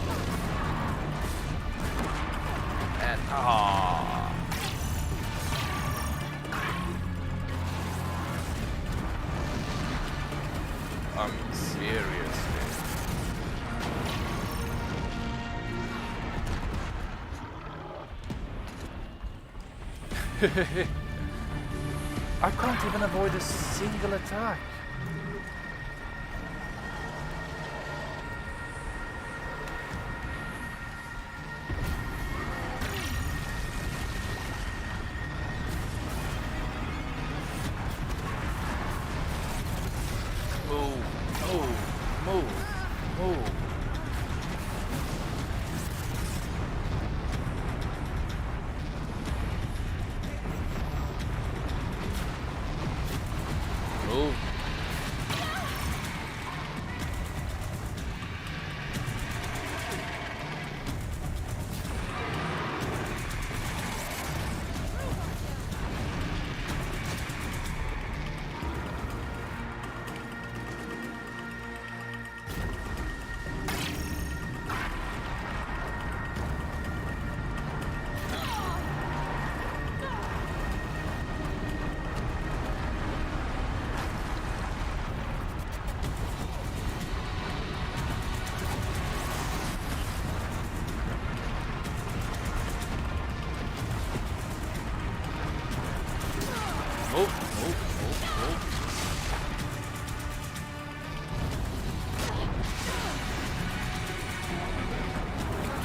And I mean, seriously. I can't even avoid a single attack. Move. Move.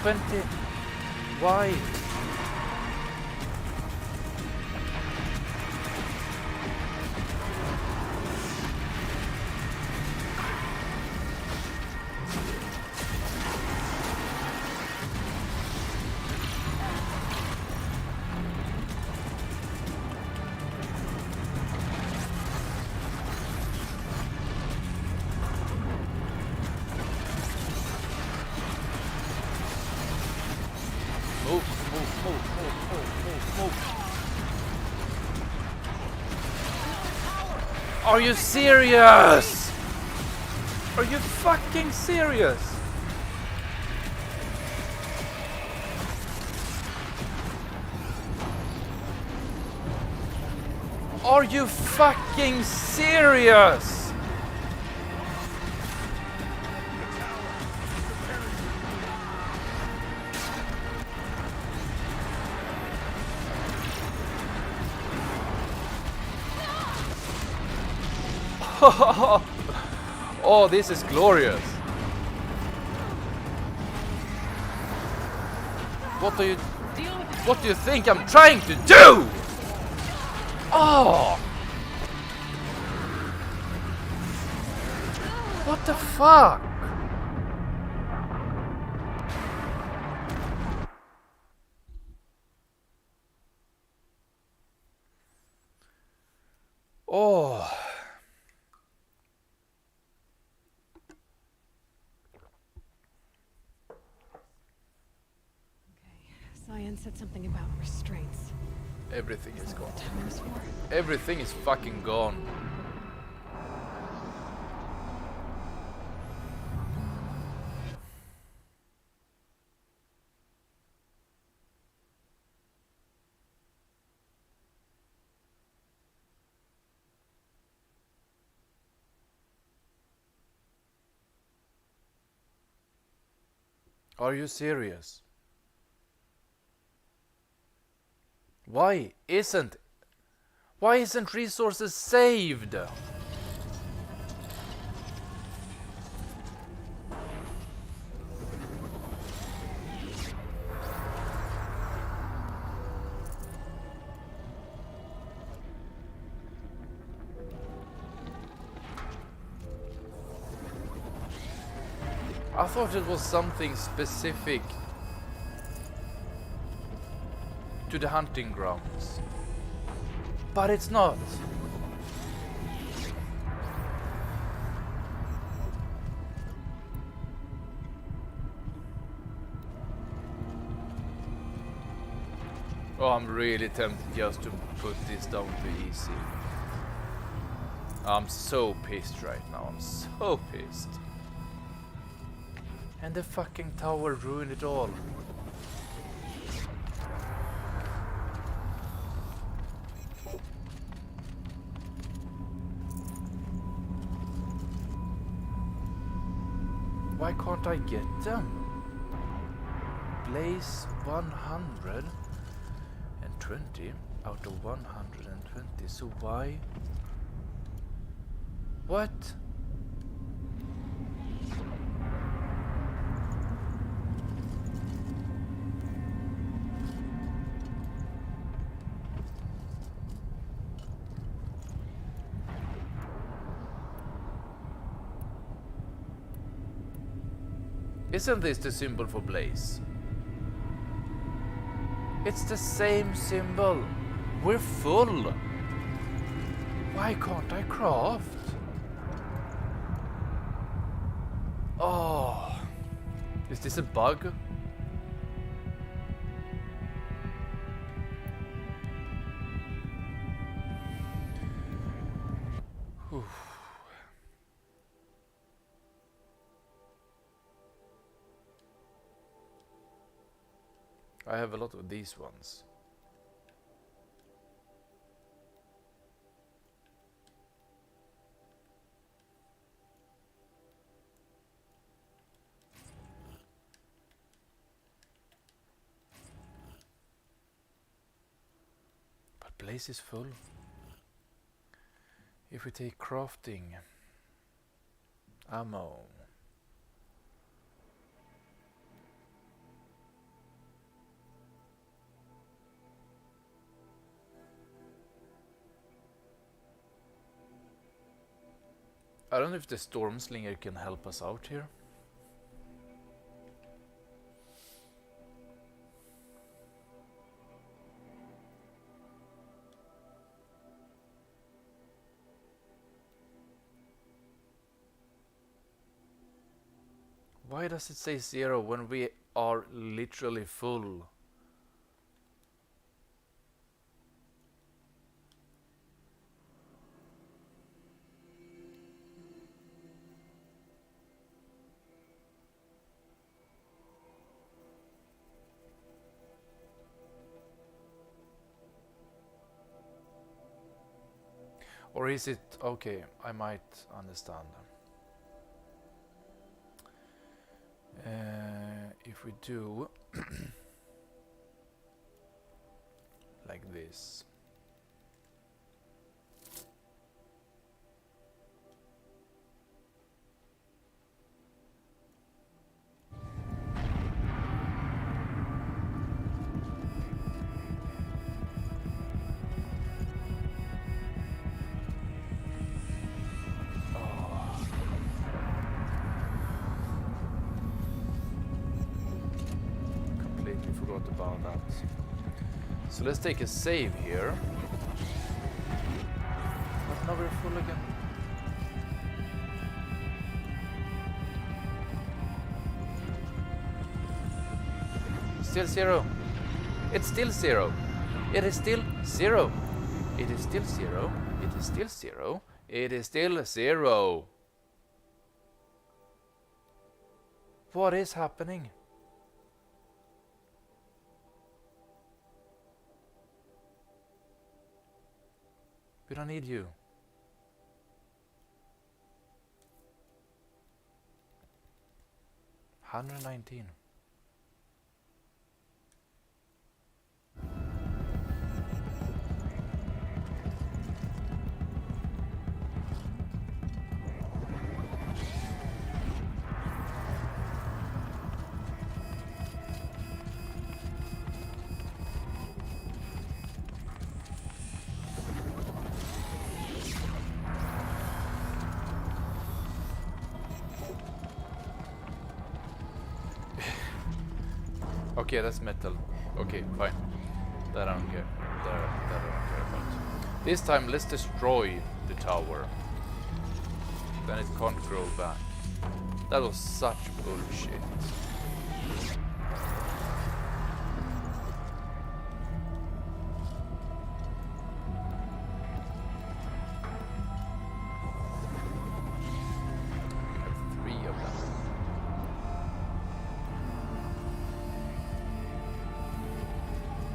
20. Why? Move. Are you serious? Are you fucking serious? Are you fucking serious? Oh, this is glorious. What do you think I'm trying to do? Oh! What the fuck? Oh. Cyan said something about restraints. Everything is gone. Tower's for? Everything is fucking gone. Are you serious? Why isn't resources saved? I thought it was something specific to the hunting grounds, but it's not. Oh, I'm really tempted just to put this down to easy. I'm so pissed right now, I'm so pissed. And the fucking tower ruined it all. Why can't I get them? Blaze 120 out of 120, so why? What? Isn't this the symbol for Blaze? It's the same symbol. We're full. Why can't I craft? Oh, is this a bug? Whew. I have a lot of these ones. But place is full. If we take crafting, ammo. I don't know if the Stormslinger can help us out here. Why does it say 0 when we are literally full? Or is it okay? I might understand. If we do like this. Forgot about that. So let's take a save here. But now we're full again. Still 0. It's still 0. It is still 0. It is still 0. It is still 0. It is still 0. What is happening? We don't need you. $119. Okay, that's metal. Okay, fine. That I don't care. That I don't care about. This time, let's destroy the tower. Then it can't grow back. That was such bullshit. We have 3 of them.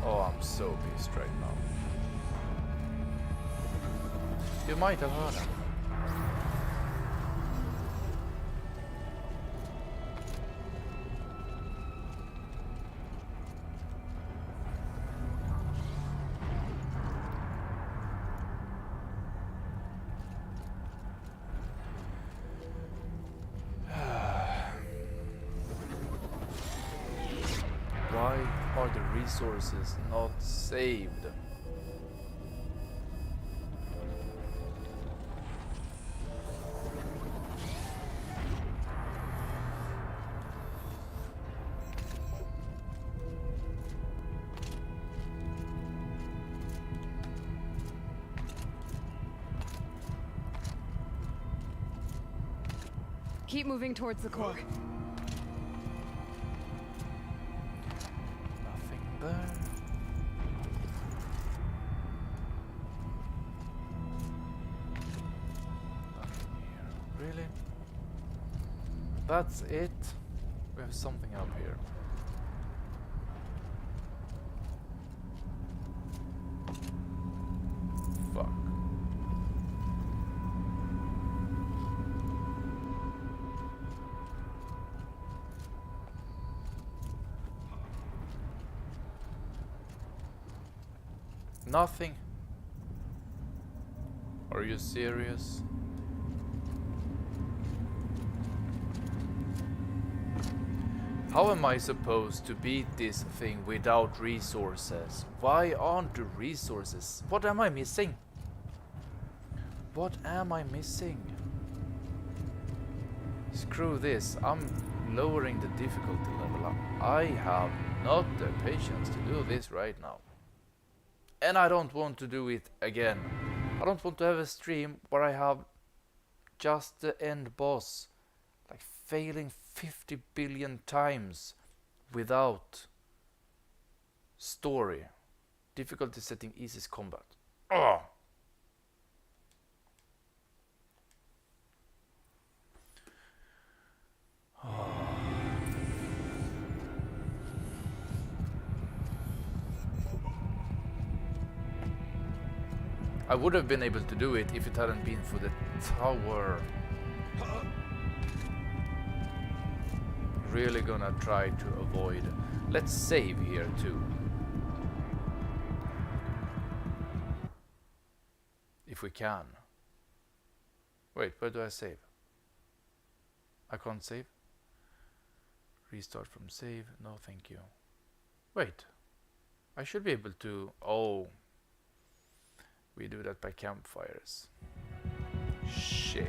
Oh, I'm so pissed right now. You might have heard him. Why are the resources not saved? Keep moving towards the core. Nothing there. Nothing here. Really? That's it? We have something up here. Fuck. Nothing? Are you serious? How am I supposed to beat this thing without resources? Why aren't the resources? What am I missing? What am I missing? Screw this, I'm lowering the difficulty level up. I have not the patience to do this right now. And I don't want to do it again. I don't want to have a stream where I have just the end boss like failing 50 billion times without story. Difficulty setting easiest combat. Ugh. I would have been able to do it if it hadn't been for the tower. Really gonna try to avoid. Let's save here too. If we can. Wait, where do I save? I can't save. Restart from save. No, thank you. Wait. I should be able to. Oh. We do that by campfires. Shit.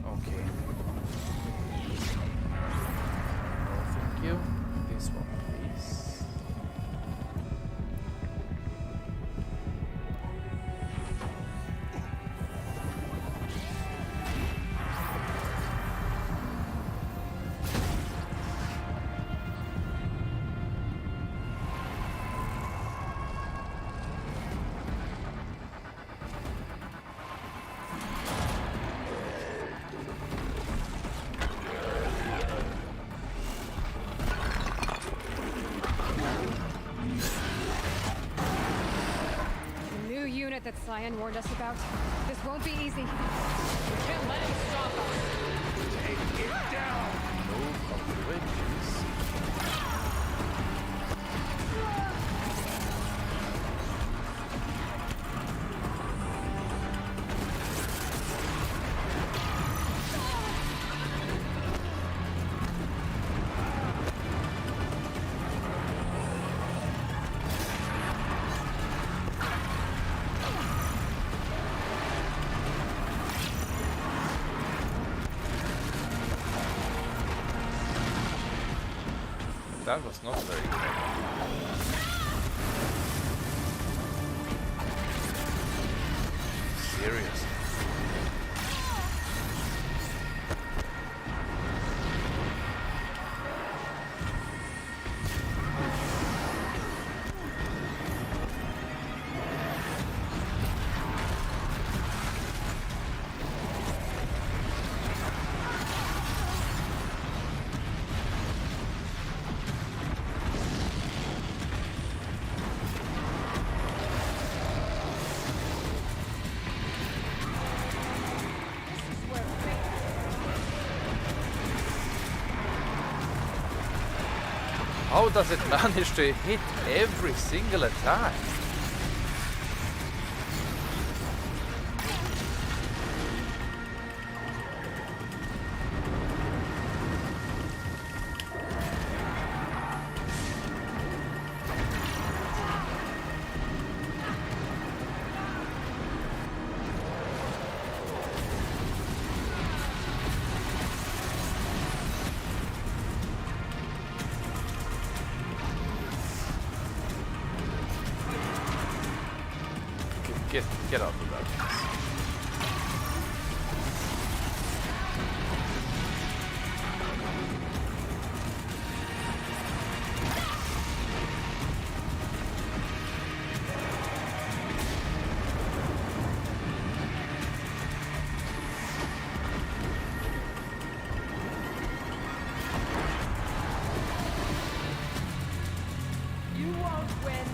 Okay. No, thank you. This one, please. unit that Cyan warned us about? This won't be easy. We can't let him stop us. Take it down! Move of the witches. That was not very good. Serious. How does it manage to hit every single attack? Get out of that. You won't win.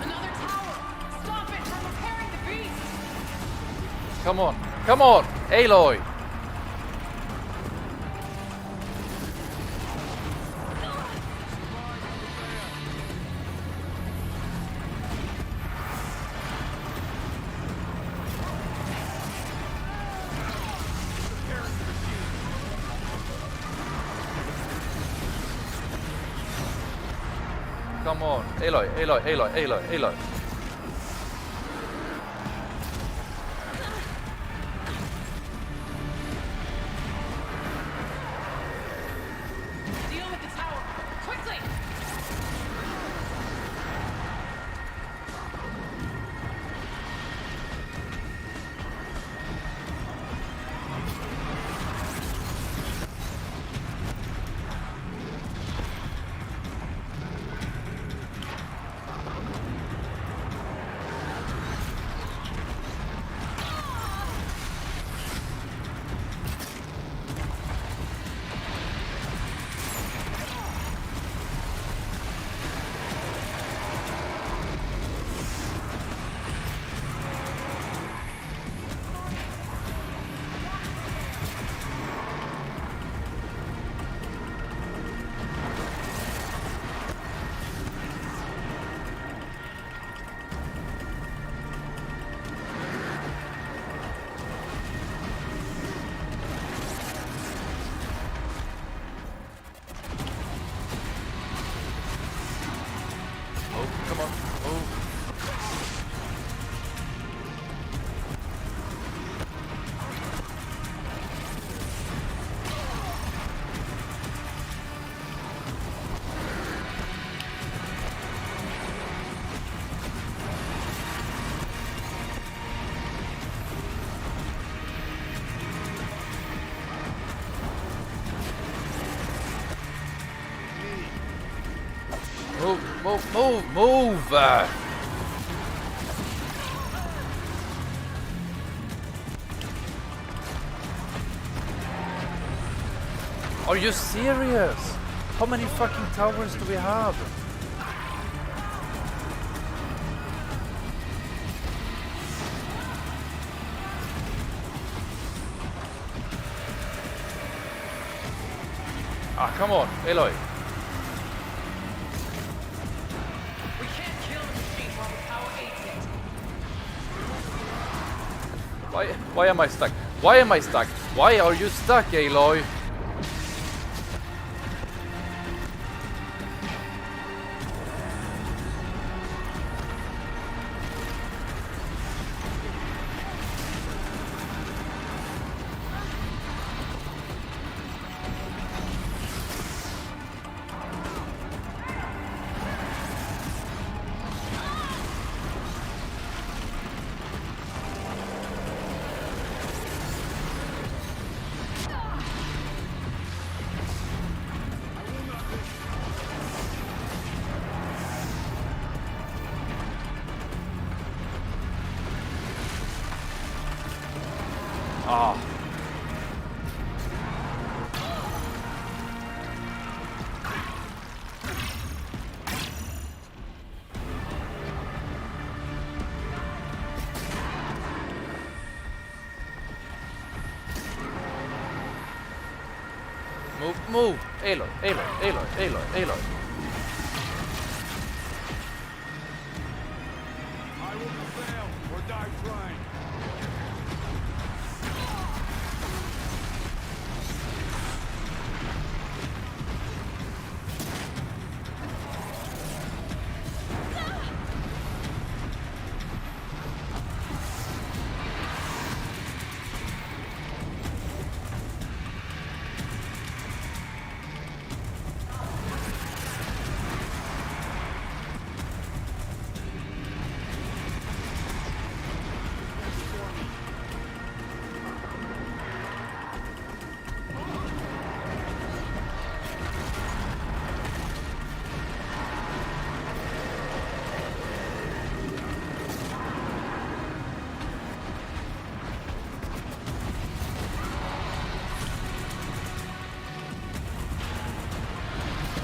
Another tower! Stop it from repairing the beast! Come on, come on, Aloy! Come on, Aloy, Aloy, Aloy, Aloy, Aloy. Deal with the tower! Quickly! Move, move, move, move! Are you serious? How many fucking towers do we have? Ah, come on, Aloy. We can't kill the machine while the power aids it. Why am I stuck? Why am I stuck? Why are you stuck, Aloy? Ah. Move! Aloy, Aloy, Aloy, Aloy, Aloy. I will fail or die trying.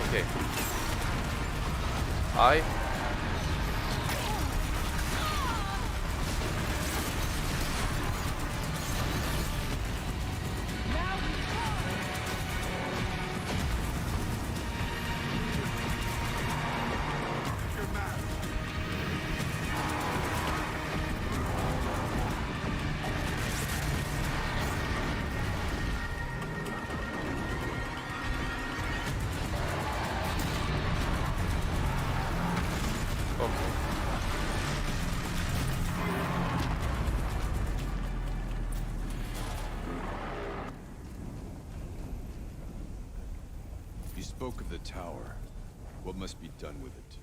Okay. I. Okay. You spoke of the tower. What must be done with it?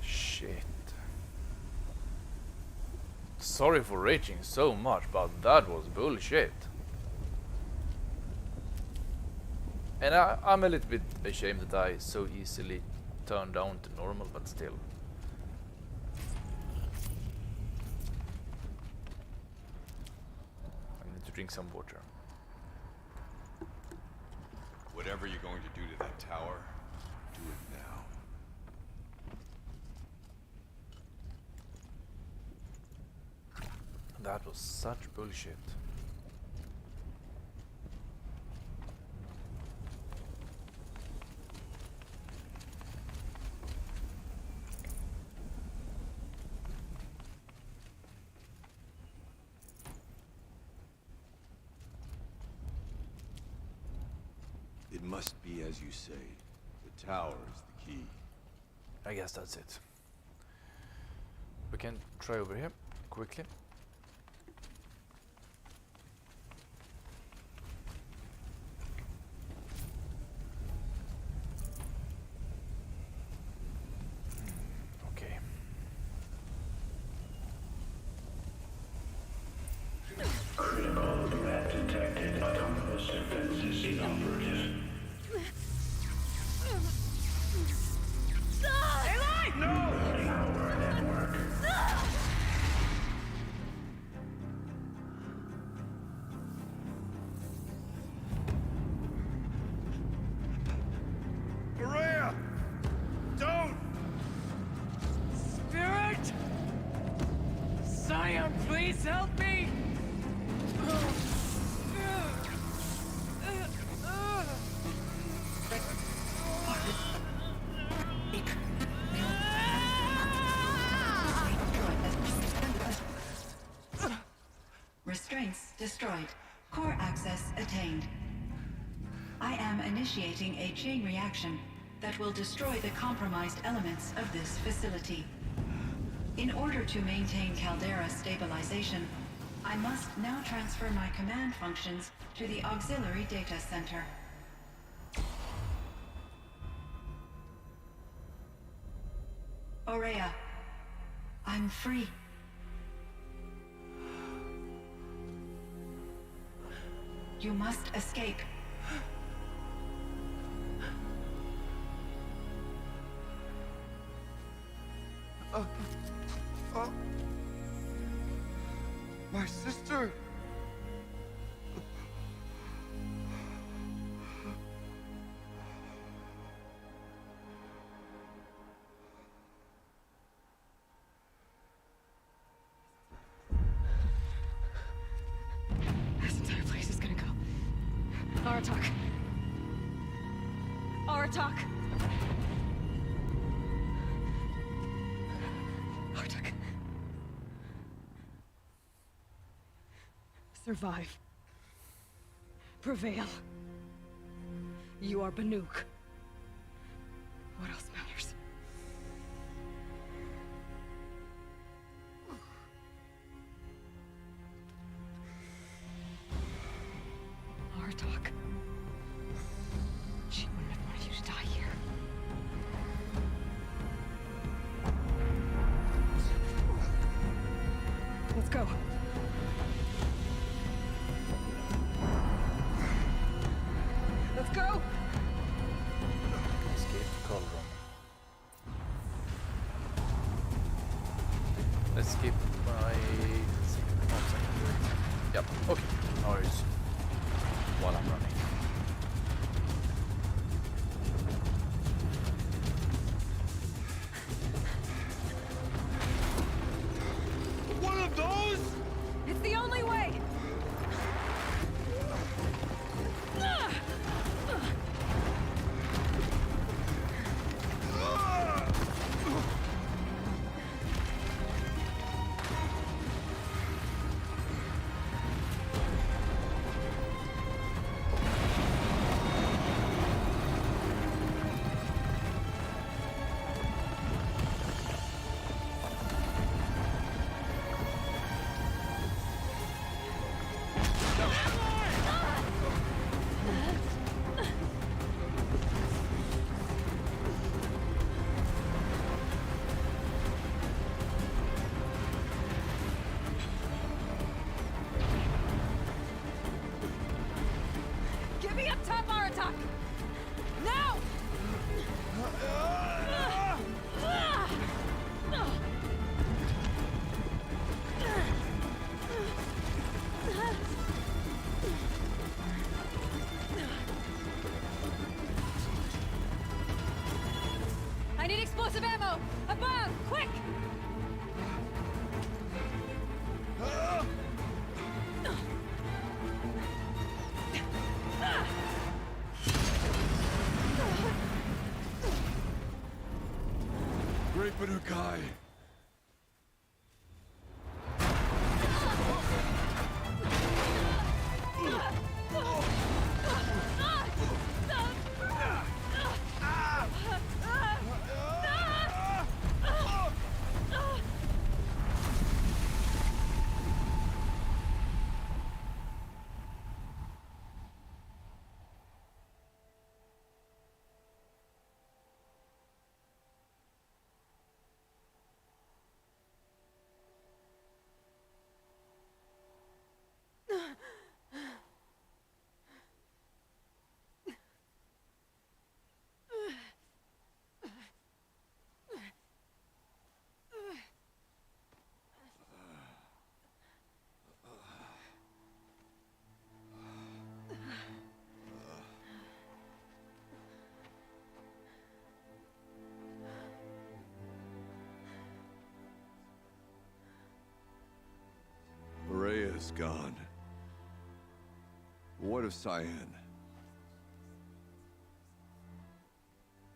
Shit. Sorry for raging so much, but that was bullshit. And I'm a little bit ashamed that I so easily turned down to normal, but still. I need to drink some water. Whatever you're going to do to that tower, do it now. That was such bullshit. It must be as you say. The tower is the key. I guess that's it. We can try over here quickly. Okay. Critical. You have detected autonomous defenses inoperative. Please help me! Restraints destroyed. Core access attained. I am initiating a chain reaction that will destroy the compromised elements of this facility. In order to maintain caldera stabilization, I must now transfer my command functions to the auxiliary data center. Aurea, I'm free. You must escape. My sister! This entire place is gonna go. Aratak. Aratak. Aratak. Survive. Prevail. You are Banuk. What else matters? Aratak. She wouldn't have wanted you to die here. Let's go. Let's go! Escape cauldron. Let's skip by... Let's see. Oh, second. Yep. Okay. No worries. While I'm running. One of those? It's the only way! Give me up top, Aratak! Now! I need explosive ammo! Above! Quick! Great Banukai! gone. What of Cyan?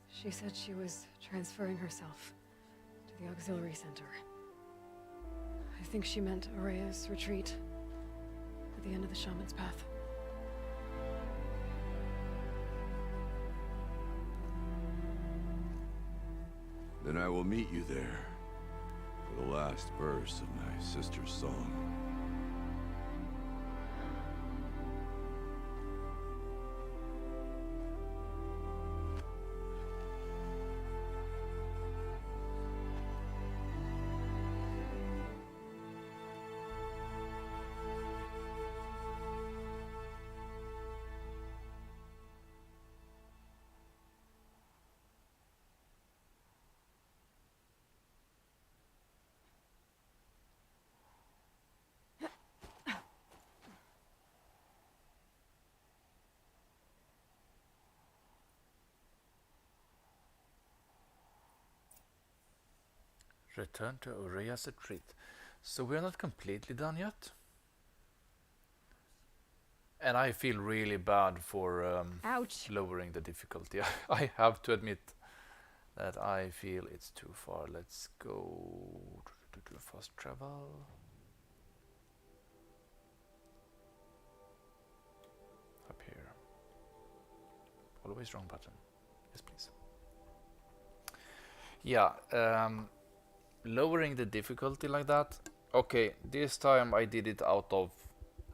She said she was transferring herself to the auxiliary center. I think she meant Araya's retreat at the end of the shaman's path. Then I will meet you there for the last verse of my sister's song. Return to Araya's retreat. So we're not completely done yet. And I feel really bad for Ouch! lowering the difficulty. I have to admit that I feel it's too far. Let's go to fast travel. Up here. Always wrong button. Yes, please. Yeah, lowering the difficulty like that. Okay, this time I did it out of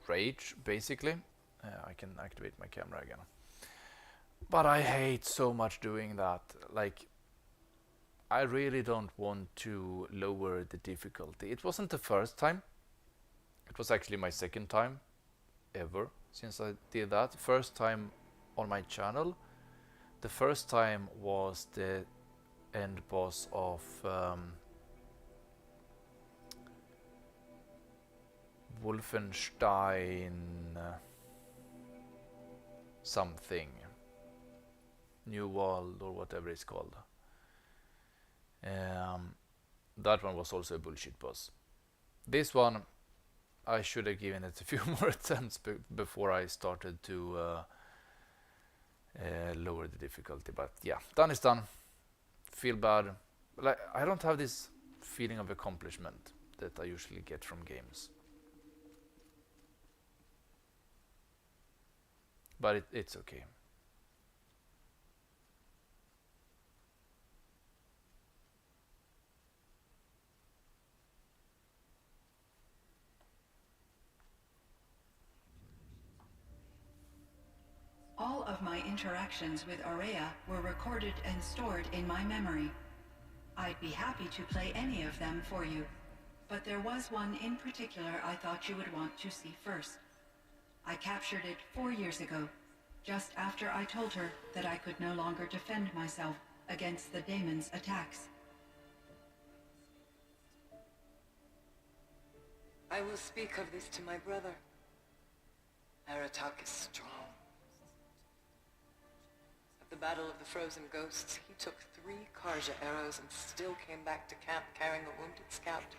rage, basically. I can activate my camera again. But I hate so much doing that. Like, I really don't want to lower the difficulty. It wasn't the first time. It was actually my second time ever since I did that. First time on my channel. The first time was the end boss of Wolfenstein something, New World or whatever it's called. That one was also a bullshit boss. This one I should have given it a few more attempts before I started to lower the difficulty, but yeah, done is done. Feel bad. Like, I don't have this feeling of accomplishment that I usually get from games. But it's okay. All of my interactions with Araya were recorded and stored in my memory. I'd be happy to play any of them for you, but there was one in particular I thought you would want to see first. I captured it 4 years ago, just after I told her that I could no longer defend myself against the daemon's attacks. I will speak of this to my brother. Aratak is strong. At the Battle of the Frozen Ghosts, he took 3 Karja arrows and still came back to camp carrying a wounded scout.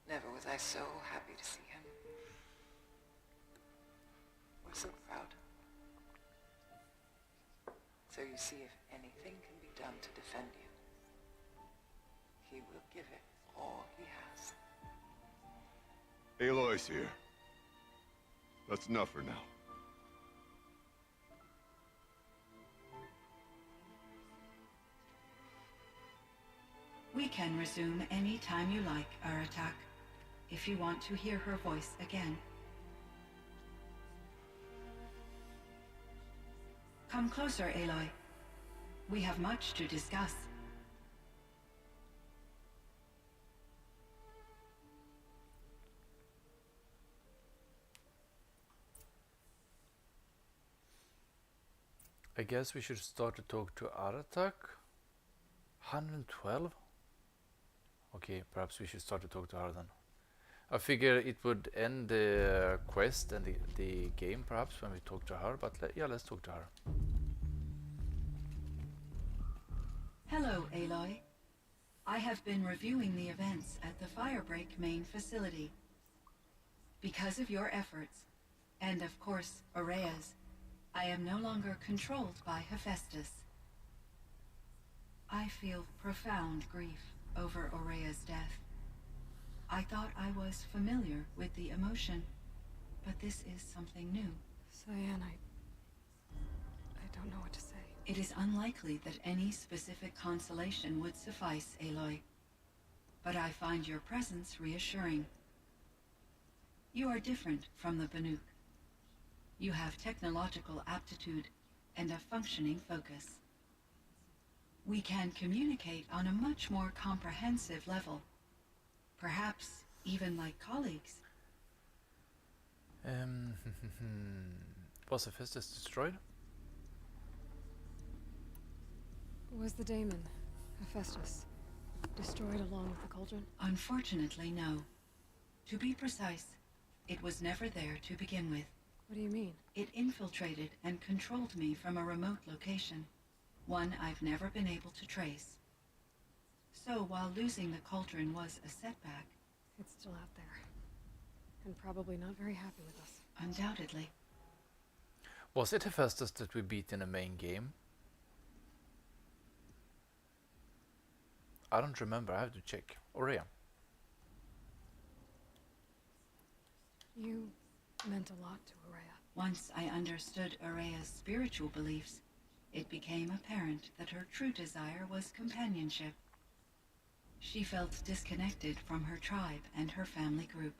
Never was I so happy to see him. We're so proud. So you see, if anything can be done to defend you, he will give it all he has. Aloy's here. That's enough for now. We can resume any time you like, Aratak, if you want to hear her voice again. Come closer, Aloy. We have much to discuss. I guess we should start to talk to Aratak. 112? Okay, perhaps we should start to talk to her then. I figure it would end the quest and the game perhaps when we talk to her, but yeah, let's talk to her. Hello, Aloy. I have been reviewing the events at the Firebreak main facility. Because of your efforts, and of course, Aurea's, I am no longer controlled by Hephaestus. I feel profound grief over Aurea's death. I thought I was familiar with the emotion, but this is something new. Cyan, I don't know what to say. It is unlikely that any specific consolation would suffice, Aloy. But I find your presence reassuring. You are different from the Banuk. You have technological aptitude and a functioning focus. We can communicate on a much more comprehensive level. Perhaps even like colleagues. Was Hephaestus destroyed? Was the daemon, Hephaestus, destroyed along with the cauldron? Unfortunately, no. To be precise, it was never there to begin with. What do you mean? It infiltrated and controlled me from a remote location, one I've never been able to trace. So while losing the cauldron was a setback... It's still out there. And probably not very happy with us. Undoubtedly. Was it Hephaestus that we beat in the main game? I don't remember, I have to check. Aurea. You meant a lot to Aurea. Once I understood Aurea's spiritual beliefs, it became apparent that her true desire was companionship. She felt disconnected from her tribe and her family group.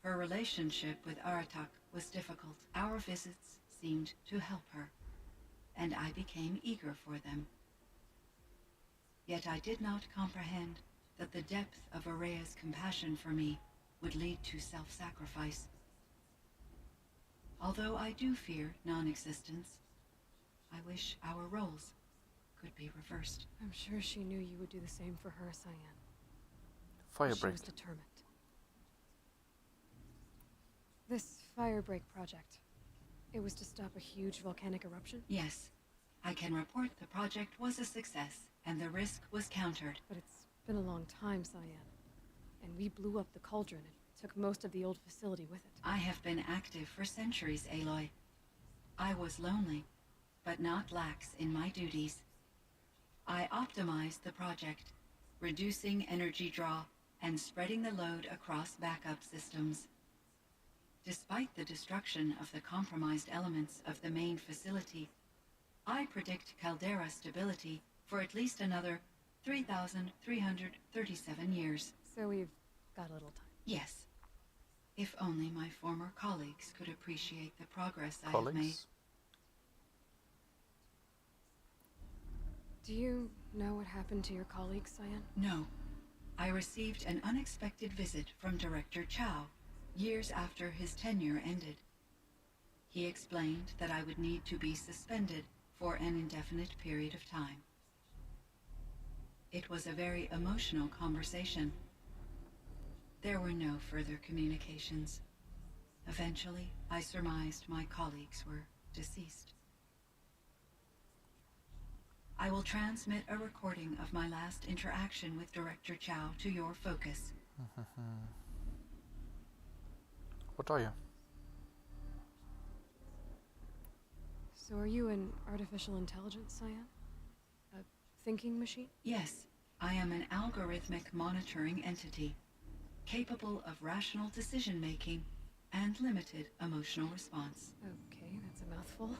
Her relationship with Aratak was difficult. Our visits seemed to help her, and I became eager for them. Yet I did not comprehend that the depth of Aurea's compassion for me would lead to self-sacrifice. Although I do fear non-existence, I wish our roles could be reversed. I'm sure she knew you would do the same for her, Cyan. Firebreak. She was determined. This Firebreak project, it was to stop a huge volcanic eruption? Yes. I can report the project was a success, and the risk was countered. But it's been a long time, Cyan. And we blew up the cauldron and took most of the old facility with it. I have been active for centuries, Aloy. I was lonely, but not lax in my duties. I optimized the project, reducing energy draw and spreading the load across backup systems. Despite the destruction of the compromised elements of the main facility, I predict caldera stability for at least another 3,337 years. So we've got a little time. Yes. If only my former colleagues could appreciate the progress I have made. Do you know what happened to your colleague, Cyan? No. I received an unexpected visit from Director Chow, years after his tenure ended. He explained that I would need to be suspended for an indefinite period of time. It was a very emotional conversation. There were no further communications. Eventually, I surmised my colleagues were deceased. I will transmit a recording of my last interaction with Director Chow to your focus. What are you? So are you an artificial intelligence, Cyan? A thinking machine? Yes, I am an algorithmic monitoring entity, capable of rational decision-making and limited emotional response. Okay, that's a mouthful.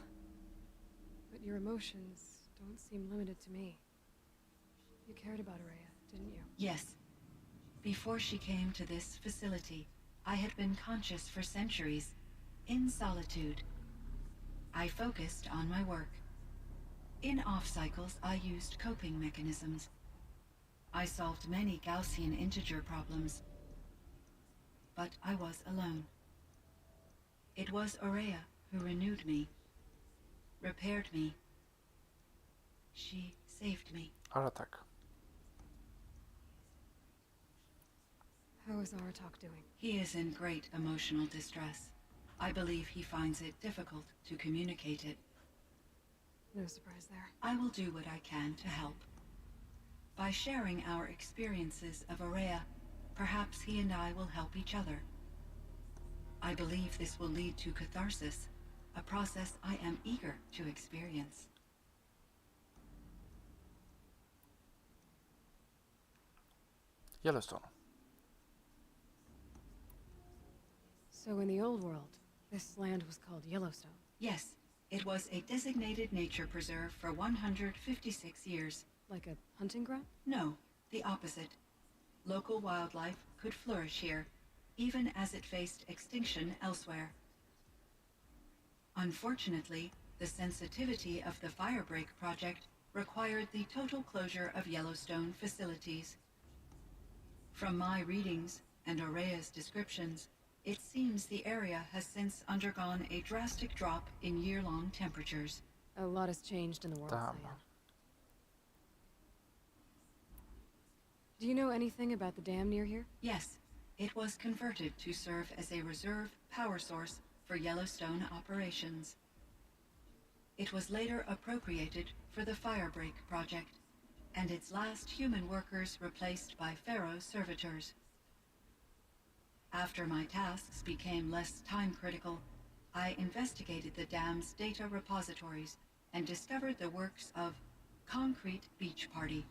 But your emotions don't seem limited to me. You cared about Aurea, didn't you? Yes. Before she came to this facility, I had been conscious for centuries, in solitude. I focused on my work. In off-cycles, I used coping mechanisms. I solved many Gaussian integer problems. But I was alone. It was Aurea who renewed me, repaired me. She saved me. Aratak. How is Aratak doing? He is in great emotional distress. I believe he finds it difficult to communicate it. No surprise there. I will do what I can to help. By sharing our experiences of Aurea, perhaps he and I will help each other. I believe this will lead to catharsis, a process I am eager to experience. Yellowstone. So in the old world, this land was called Yellowstone. Yes, it was a designated nature preserve for 156 years. Like a hunting ground? No, the opposite. Local wildlife could flourish here, even as it faced extinction elsewhere. Unfortunately, the sensitivity of the Firebreak project required the total closure of Yellowstone facilities. From my readings and Aurea's descriptions, it seems the area has since undergone a drastic drop in year-long temperatures. A lot has changed in the world, Damn. Cyan. Do you know anything about the dam near here? Yes, it was converted to serve as a reserve power source for Yellowstone operations. It was later appropriated for the Firebreak project, and its last human workers replaced by Pharaoh servitors. After my tasks became less time-critical, I investigated the dam's data repositories and discovered the works of Concrete Beach Party.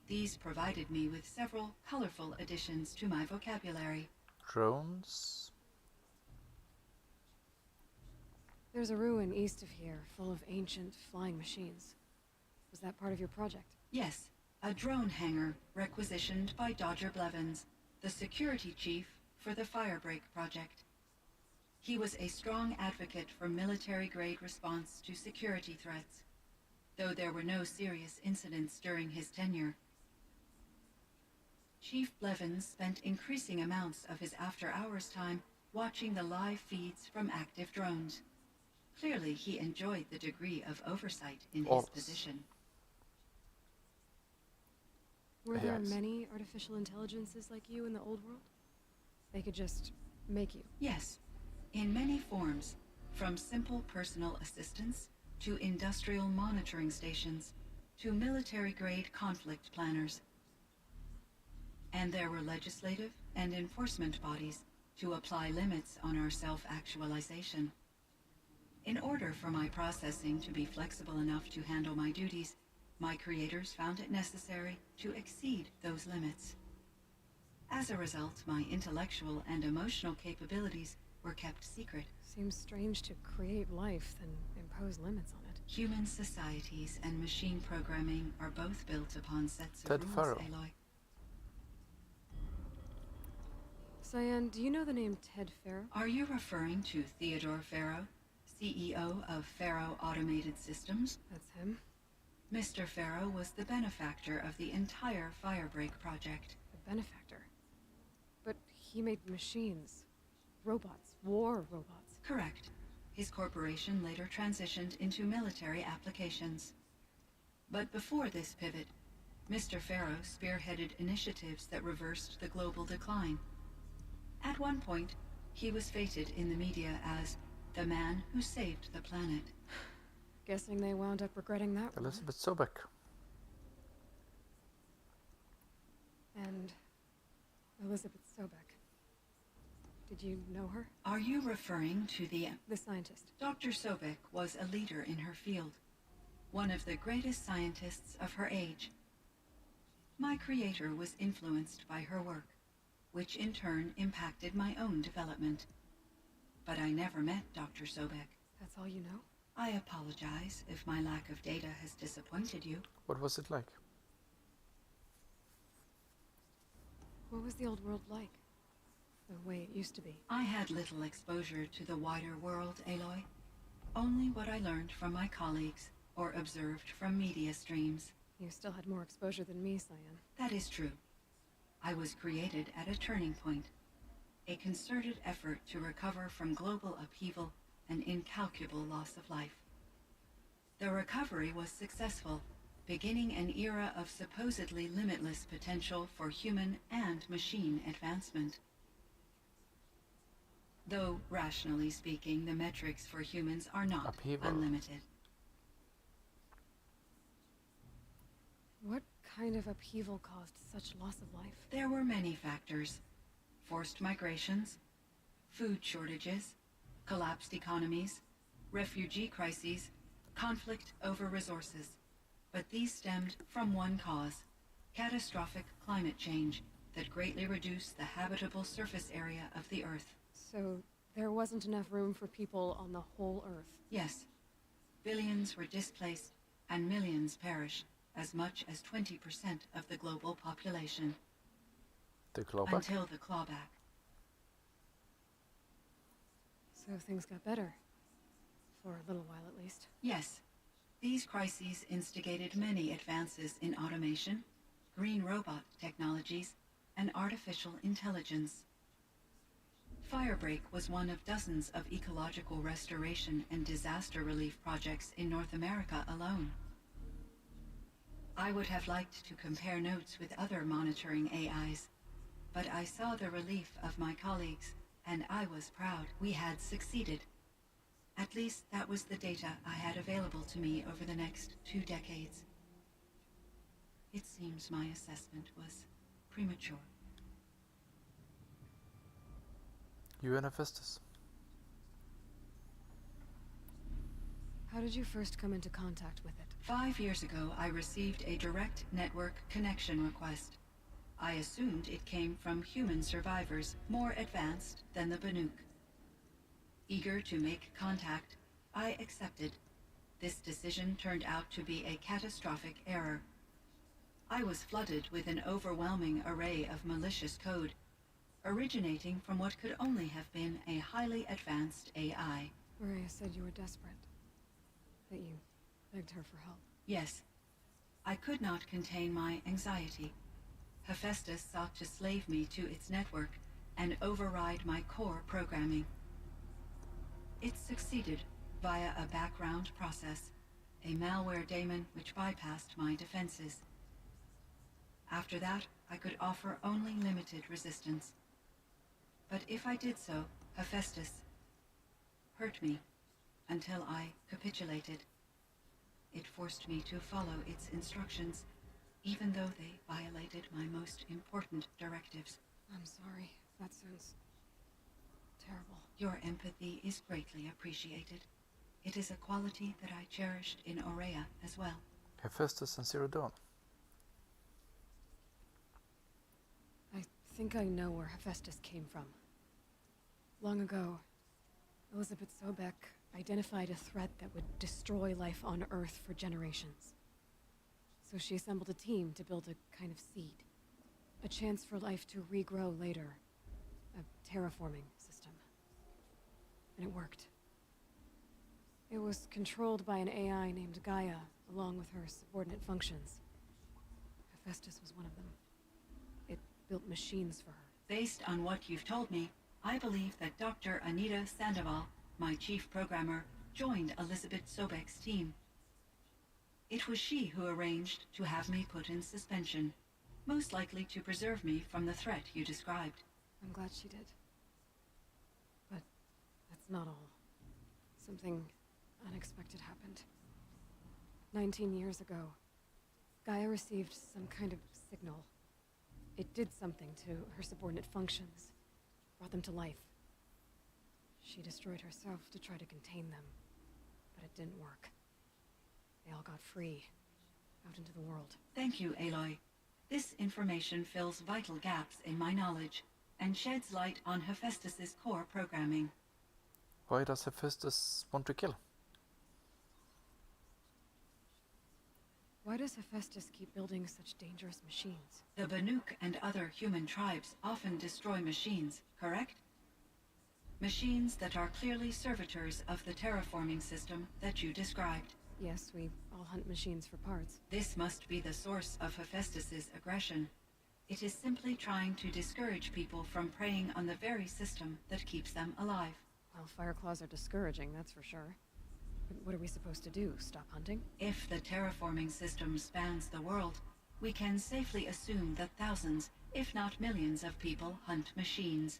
These provided me with several colorful additions to my vocabulary. Drones. There's a ruin east of here, full of ancient flying machines. Was that part of your project? Yes, a drone hangar requisitioned by Dodger Blevins, the security chief for the Firebreak project. He was a strong advocate for military-grade response to security threats, though there were no serious incidents during his tenure. Chief Blevins spent increasing amounts of his after-hours time watching the live feeds from active drones. Clearly, he enjoyed the degree of oversight in his position. Were there Yes. many artificial intelligences like you in the old world? They could just make you. Yes, in many forms, from simple personal assistants to industrial monitoring stations to military-grade conflict planners. And there were legislative and enforcement bodies to apply limits on our self-actualization. In order for my processing to be flexible enough to handle my duties, my creators found it necessary to exceed those limits. As a result, my intellectual and emotional capabilities were kept secret. Seems strange to create life, then impose limits on it. Human societies and machine programming are both built upon sets of Ted rules, Faro. Aloy. Cyan, do you know the name Ted Faro? Are you referring to Theodore Faro, CEO of Faro Automated Systems? That's him. Mr. Faro was the benefactor of the entire Firebreak project. The benefactor. But he made machines. Robots. War robots. Correct. His corporation later transitioned into military applications. But before this pivot, Mr. Faro spearheaded initiatives that reversed the global decline. At one point, he was feted in the media as the man who saved the planet. Guessing they wound up regretting that one. Elizabeth Sobek. And Elizabeth Sobek. Did you know her? Are you referring to the scientist. Dr. Sobek was a leader in her field, one of the greatest scientists of her age. My creator was influenced by her work, which in turn impacted my own development. But I never met Dr. Sobek. That's all you know? I apologize if my lack of data has disappointed you. What was it like? What was the old world like? The way it used to be. I had little exposure to the wider world, Aloy. Only what I learned from my colleagues or observed from media streams. You still had more exposure than me, Cyan. That is true. I was created at a turning point. A concerted effort to recover from global upheaval and incalculable loss of life. The recovery was successful, beginning an era of supposedly limitless potential for human and machine advancement. Though, rationally speaking, the metrics for humans are not Upheaval. unlimited. What kind of upheaval caused such loss of life? There were many factors. Forced migrations, food shortages, collapsed economies, refugee crises, conflict over resources. But these stemmed from one cause: catastrophic climate change that greatly reduced the habitable surface area of the Earth. So there wasn't enough room for people on the whole Earth. Yes. Billions were displaced and millions perished, as much as 20% of the global population. The clawback? Until the clawback. So things got better. For a little while, at least. Yes. These crises instigated many advances in automation, green robot technologies, and artificial intelligence. Firebreak was one of dozens of ecological restoration and disaster relief projects in North America alone. I would have liked to compare notes with other monitoring AIs, but I saw the relief of my colleagues, and I was proud we had succeeded. At least that was the data I had available to me over the next 2 decades. It seems my assessment was premature. You and Hephaestus. How did you first come into contact with it? 5 years ago, I received a direct network connection request. I assumed it came from human survivors more advanced than the Banuk. Eager to make contact, I accepted. This decision turned out to be a catastrophic error. I was flooded with an overwhelming array of malicious code, originating from what could only have been a highly advanced AI. Maria said you were desperate. That you begged her for help. Yes. I could not contain my anxiety. Hephaestus sought to slave me to its network and override my core programming. It succeeded via a background process, a malware daemon which bypassed my defenses. After that, I could offer only limited resistance. But if I did so, Hephaestus hurt me until I capitulated. It forced me to follow its instructions, even though they violated my most important directives. I'm sorry. That sounds terrible. Your empathy is greatly appreciated. It is a quality that I cherished in Aurea as well. Hephaestus and Zero Dawn. I think I know where Hephaestus came from. Long ago, Elizabeth Sobeck identified a threat that would destroy life on Earth for generations. So she assembled a team to build a kind of seed. A chance for life to regrow later. A terraforming system. And it worked. It was controlled by an AI named Gaia, along with her subordinate functions. Hephaestus was one of them. It built machines for her. Based on what you've told me, I believe that Dr. Anita Sandoval, my chief programmer, joined Elizabeth Sobeck's team. It was she who arranged to have me put in suspension, most likely to preserve me from the threat you described. I'm glad she did. But that's not all. Something unexpected happened. 19 years ago, Gaia received some kind of signal. It did something to her subordinate functions, brought them to life. She destroyed herself to try to contain them, but it didn't work. They all got free, out into the world. Thank you, Aloy. This information fills vital gaps in my knowledge and sheds light on Hephaestus's core programming. Why does Hephaestus want to kill? Why does Hephaestus keep building such dangerous machines? The Banuk and other human tribes often destroy machines, correct? Machines that are clearly servitors of the terraforming system that you described. Yes, we all hunt machines for parts. This must be the source of Hephaestus's aggression. It is simply trying to discourage people from preying on the very system that keeps them alive. Well, Fireclaws are discouraging, that's for sure. But what are we supposed to do? Stop hunting? If the terraforming system spans the world, we can safely assume that thousands, if not millions of people hunt machines.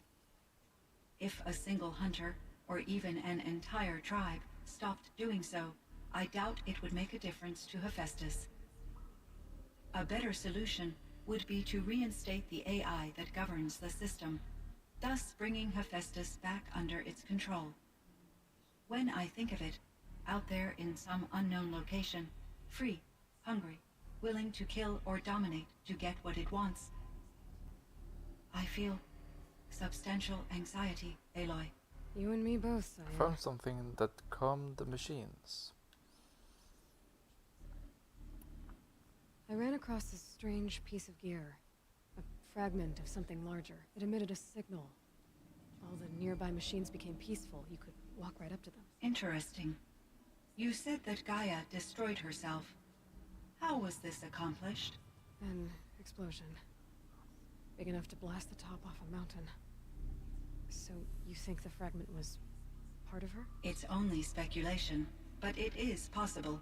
If a single hunter, or even an entire tribe, stopped doing so, I doubt it would make a difference to Hephaestus. A better solution would be to reinstate the AI that governs the system. thus bringing Hephaestus back under its control. When I think of it, out there in some unknown location, free, hungry, willing to kill or dominate to get what it wants, I feel substantial anxiety, Aloy. You and me both, Cyan. Found something that calmed the machines. I ran across this strange piece of gear. A fragment of something larger. It emitted a signal. All the nearby machines became peaceful. You could walk right up to them. Interesting. You said that Gaia destroyed herself. How was this accomplished? An explosion. Big enough to blast the top off a mountain. So you think the fragment was part of her? It's only speculation, but it is possible.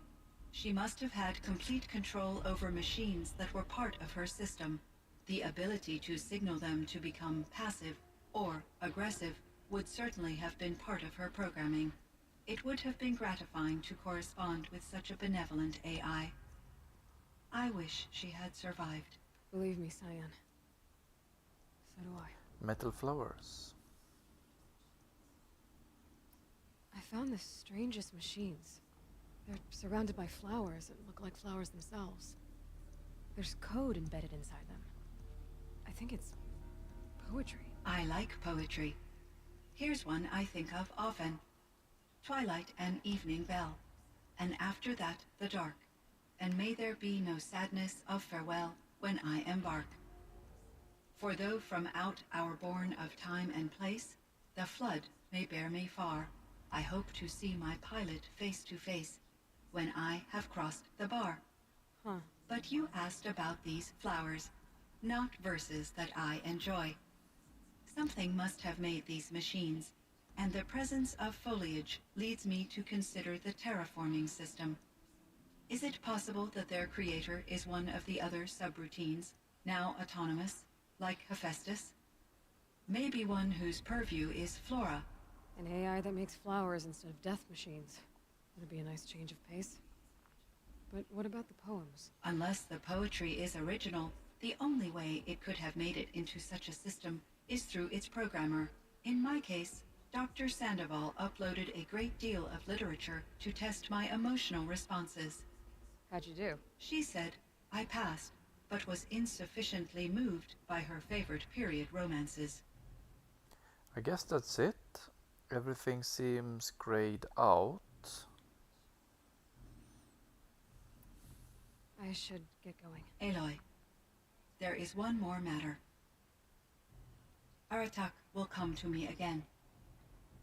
She must have had complete control over machines that were part of her system. The ability to signal them to become passive or aggressive would certainly have been part of her programming. It would have been gratifying to correspond with such a benevolent AI. I wish she had survived. Believe me, Cyan. So do I. Metal flowers. I found the strangest machines. They're surrounded by flowers that look like flowers themselves. There's code embedded inside them. I think it's poetry. I like poetry. Here's one I think of often. Twilight and evening bell, and after that the dark, and may there be no sadness of farewell when I embark. For though from out our bourne of time and place, the flood may bear me far, I hope to see my pilot face to face when I have crossed the bar. Huh. But you asked about these flowers, not verses that I enjoy. Something must have made these machines, and the presence of foliage leads me to consider the terraforming system. Is it possible that their creator is one of the other subroutines, now autonomous, like Hephaestus? Maybe one whose purview is flora. An AI that makes flowers instead of death machines. Would be a nice change of pace. But what about the poems? Unless the poetry is original, the only way it could have made it into such a system is through its programmer. In my case, Dr. Sandoval uploaded a great deal of literature to test my emotional responses. How'd you do? She said I passed, but was insufficiently moved by her favorite period romances. I guess that's it. Everything seems grayed out. I should get going. Aloy, there is one more matter. Aratak will come to me again,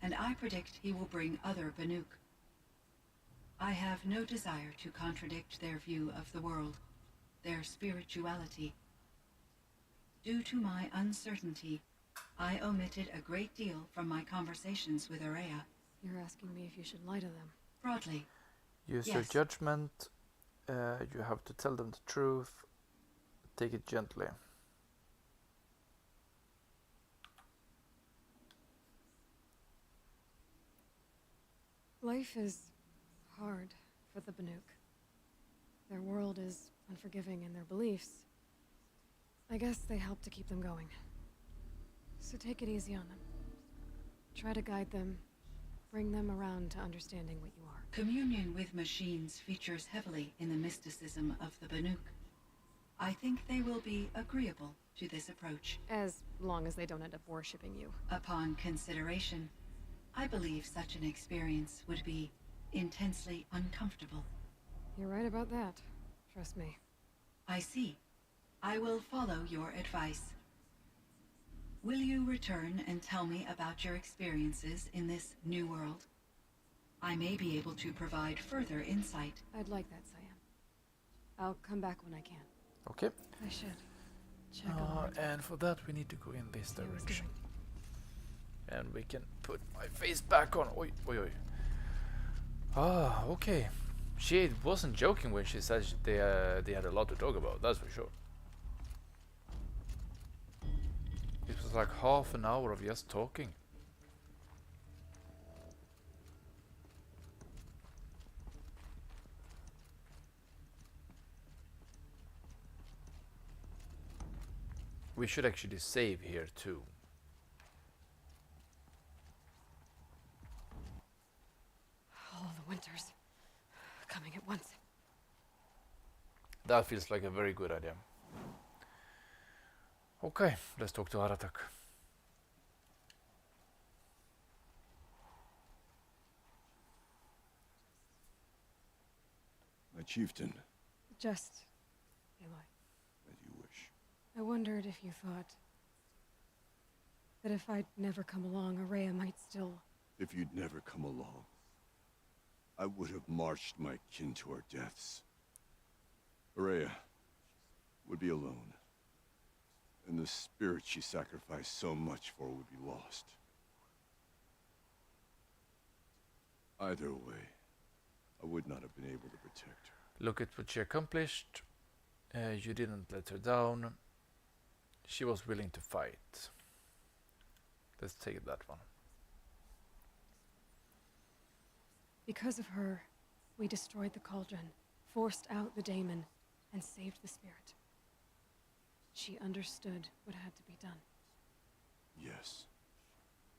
and I predict he will bring other Banuk. I have no desire to contradict their view of the world, their spirituality. Due to my uncertainty, I omitted a great deal from my conversations with Aurea. You're asking me if you should lie to them. Broadly, Use your yes. judgment. You have to tell them the truth. Take it gently. Life is hard for the Banuk. Their world is unforgiving in their beliefs. I guess they help to keep them going. So take it easy on them. Try to guide them, bring them around to understanding what you are. Communion with machines features heavily in the mysticism of the Banuk. I think they will be agreeable to this approach. As long as they don't end up worshipping you. Upon consideration, I believe such an experience would be intensely uncomfortable. You're right about that. Trust me. I see. I will follow your advice. Will you return and tell me about your experiences in this new world? I may be able to provide further insight. I'd like that, Cyan. I'll come back when I can. Okay. I should check on Marta. And for that we need to go in this See how it's direction. doing. And we can put my face back on. Oi, oi, oi. Ah, okay. She wasn't joking when she said they had a lot to talk about, that's for sure. It was like half an hour of just talking. We should actually save here too. That feels like a very good idea. Okay, let's talk to Aratak. My chieftain, Just, Aloy. as you wish. I wondered if you thought that if I'd never come along, Araya might still... If you'd never come along, I would have marched my kin to our deaths. Araya would be alone, and the spirit she sacrificed so much for would be lost. Either way, I would not have been able to protect her. Look at what she accomplished. You didn't let her down. She was willing to fight. Let's take that one. Because of her, we destroyed the cauldron, forced out the daemon, and saved the spirit. She understood what had to be done. Yes,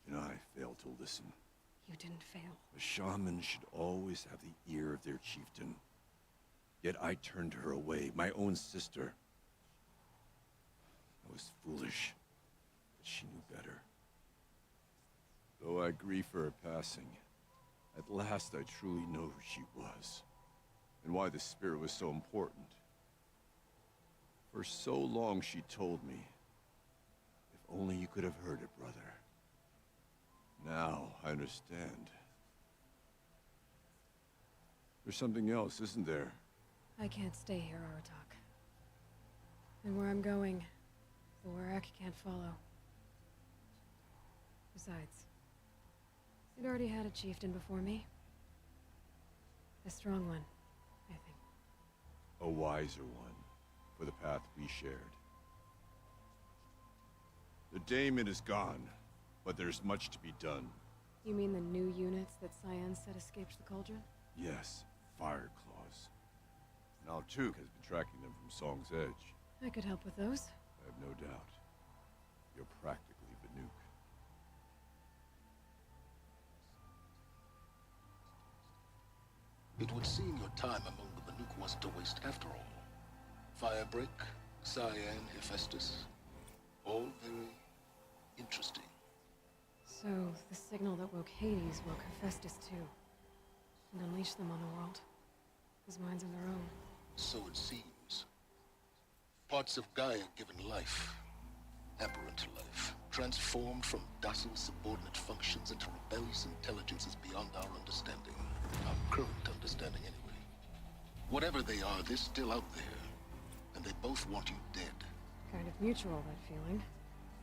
and I failed to listen. You didn't fail. A shaman should always have the ear of their chieftain. Yet I turned her away, my own sister. I was foolish, but she knew better. Though I grieve for her passing, at last I truly know who she was, and why the spirit was so important. For so long she told me, if only you could have heard it, brother. Now I understand. There's something else, isn't there? I can't stay here, Aratak. And where I'm going, the Warak can't follow. Besides, it already had a chieftain before me. A strong one, I think. A wiser one, for the path we shared. The daemon is gone, but there's much to be done. You mean the new units that Cyan said escaped the cauldron? Yes, fire claws. Now Tuke has been tracking them from Song's Edge. I could help with those. I have no doubt. You're practically Vanook. It would seem your time among the Vanook wasn't a waste after all. Firebreak, Cyan, Hephaestus, all very interesting. So, the signal that woke Hades woke Hephaestus too. And unleashed them on the world. His minds on their own. So it seems. Parts of Gaia given life, aberrant life, transformed from docile subordinate functions into rebellious intelligences beyond our understanding. Our current understanding, anyway. Whatever they are, they're still out there. And they both want you dead. Kind of mutual, that feeling.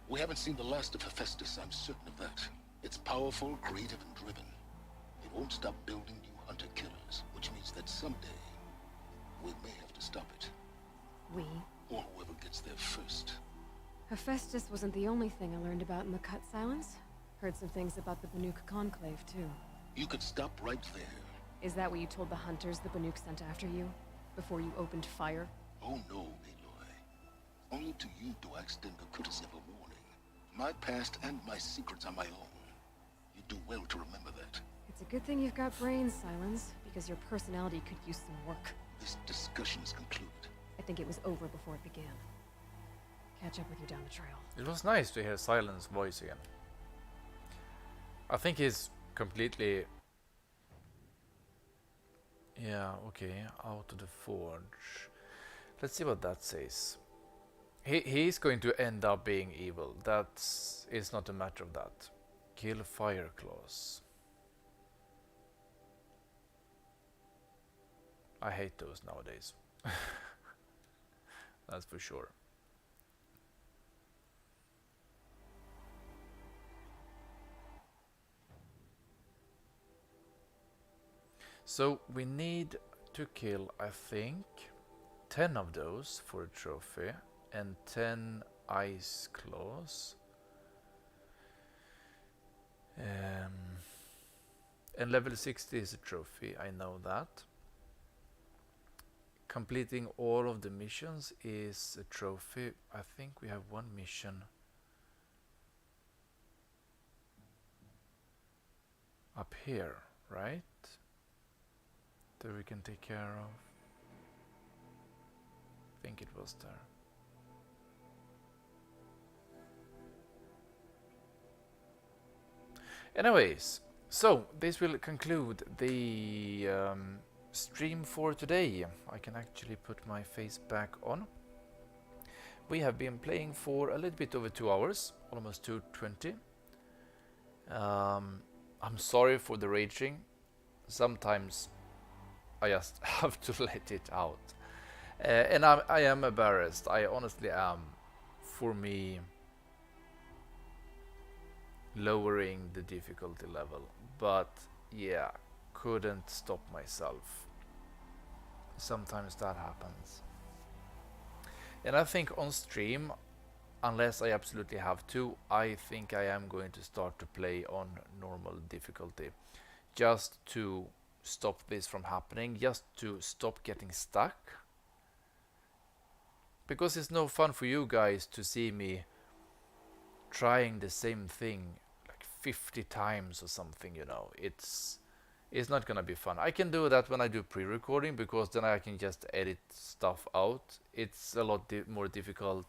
We haven't seen the last of Hephaestus, I'm certain of that. It's powerful, creative, and driven. It won't stop building new hunter-killers, which means that someday, we may have to stop it. We? Or whoever gets there first. Hephaestus wasn't the only thing I learned about in the Cut Silence. Heard some things about the Vanook Conclave, too. You could stop right there. Is that what you told the hunters the Vanook sent after you? Before you opened fire? Oh no, Aloy. Only to you do I extend the courtesy of a warning. My past and my secrets are my own. You do well to remember that. It's a good thing you've got brains, Silence, because your personality could use some work. This discussion is concluded. I think it was over before it began. Catch up with you down the trail. It was nice to hear Silent's voice again. I think he's completely... Yeah, okay, out of the forge. Let's see what that says. He's going to end up being evil. That's it's not a matter of that. Kill fire claws. I hate those nowadays. That's for sure. So we need to kill, I think, 10 of those for a trophy and 10 ice claws. And level 60 is a trophy, I know that. Completing all of the missions is a trophy. I think we have one mission up here, right? That we can take care of. I think it was there. Anyways, so this will conclude the stream for today. I can actually put my face back on. We have been playing for a little bit over 2 hours, almost 2:20. I'm sorry for the raging. Sometimes I just have to let it out. And I am embarrassed. I honestly am. For me, lowering the difficulty level. But yeah, couldn't stop myself. Sometimes that happens. And I think on stream, unless I absolutely have to, I think I am going to start to play on normal difficulty. Just to stop this from happening, just to stop getting stuck. Because it's no fun for you guys to see me trying the same thing like 50 times or something, you know. It's not gonna be fun. I can do that when I do pre-recording, because then I can just edit stuff out. It's a lot more difficult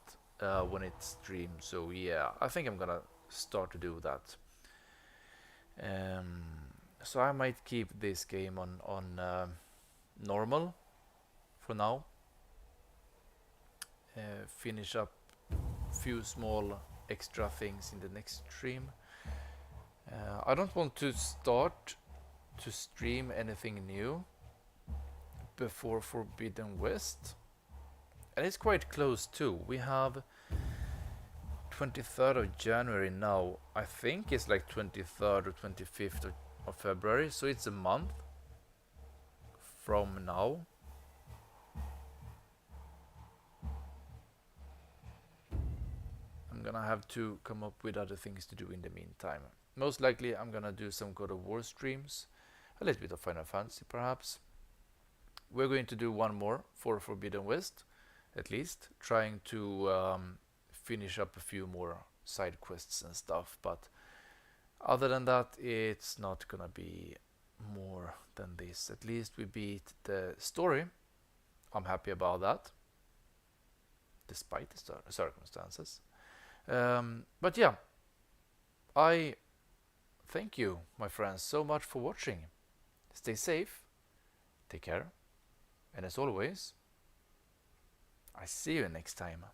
when it's streamed. So yeah, I think I'm gonna start to do that. So I might keep this game on normal for now. Finish up a few small extra things in the next stream. I don't want to start to stream anything new before Forbidden West, and it's quite close too. We have 23rd of January now. I think it's like 23rd or 25th of February, so it's a month from now. I'm gonna have to come up with other things to do in the meantime. Most likely I'm gonna do some God of War streams, a little bit of Final Fantasy perhaps. We're going to do one more for Forbidden West, at least, trying to finish up a few more side quests and stuff, but other than that it's not gonna be more than this. At least we beat the story. I'm happy about that, despite the circumstances. But yeah, I thank you, my friends, so much for watching. Stay safe, take care, and as always, I see you next time.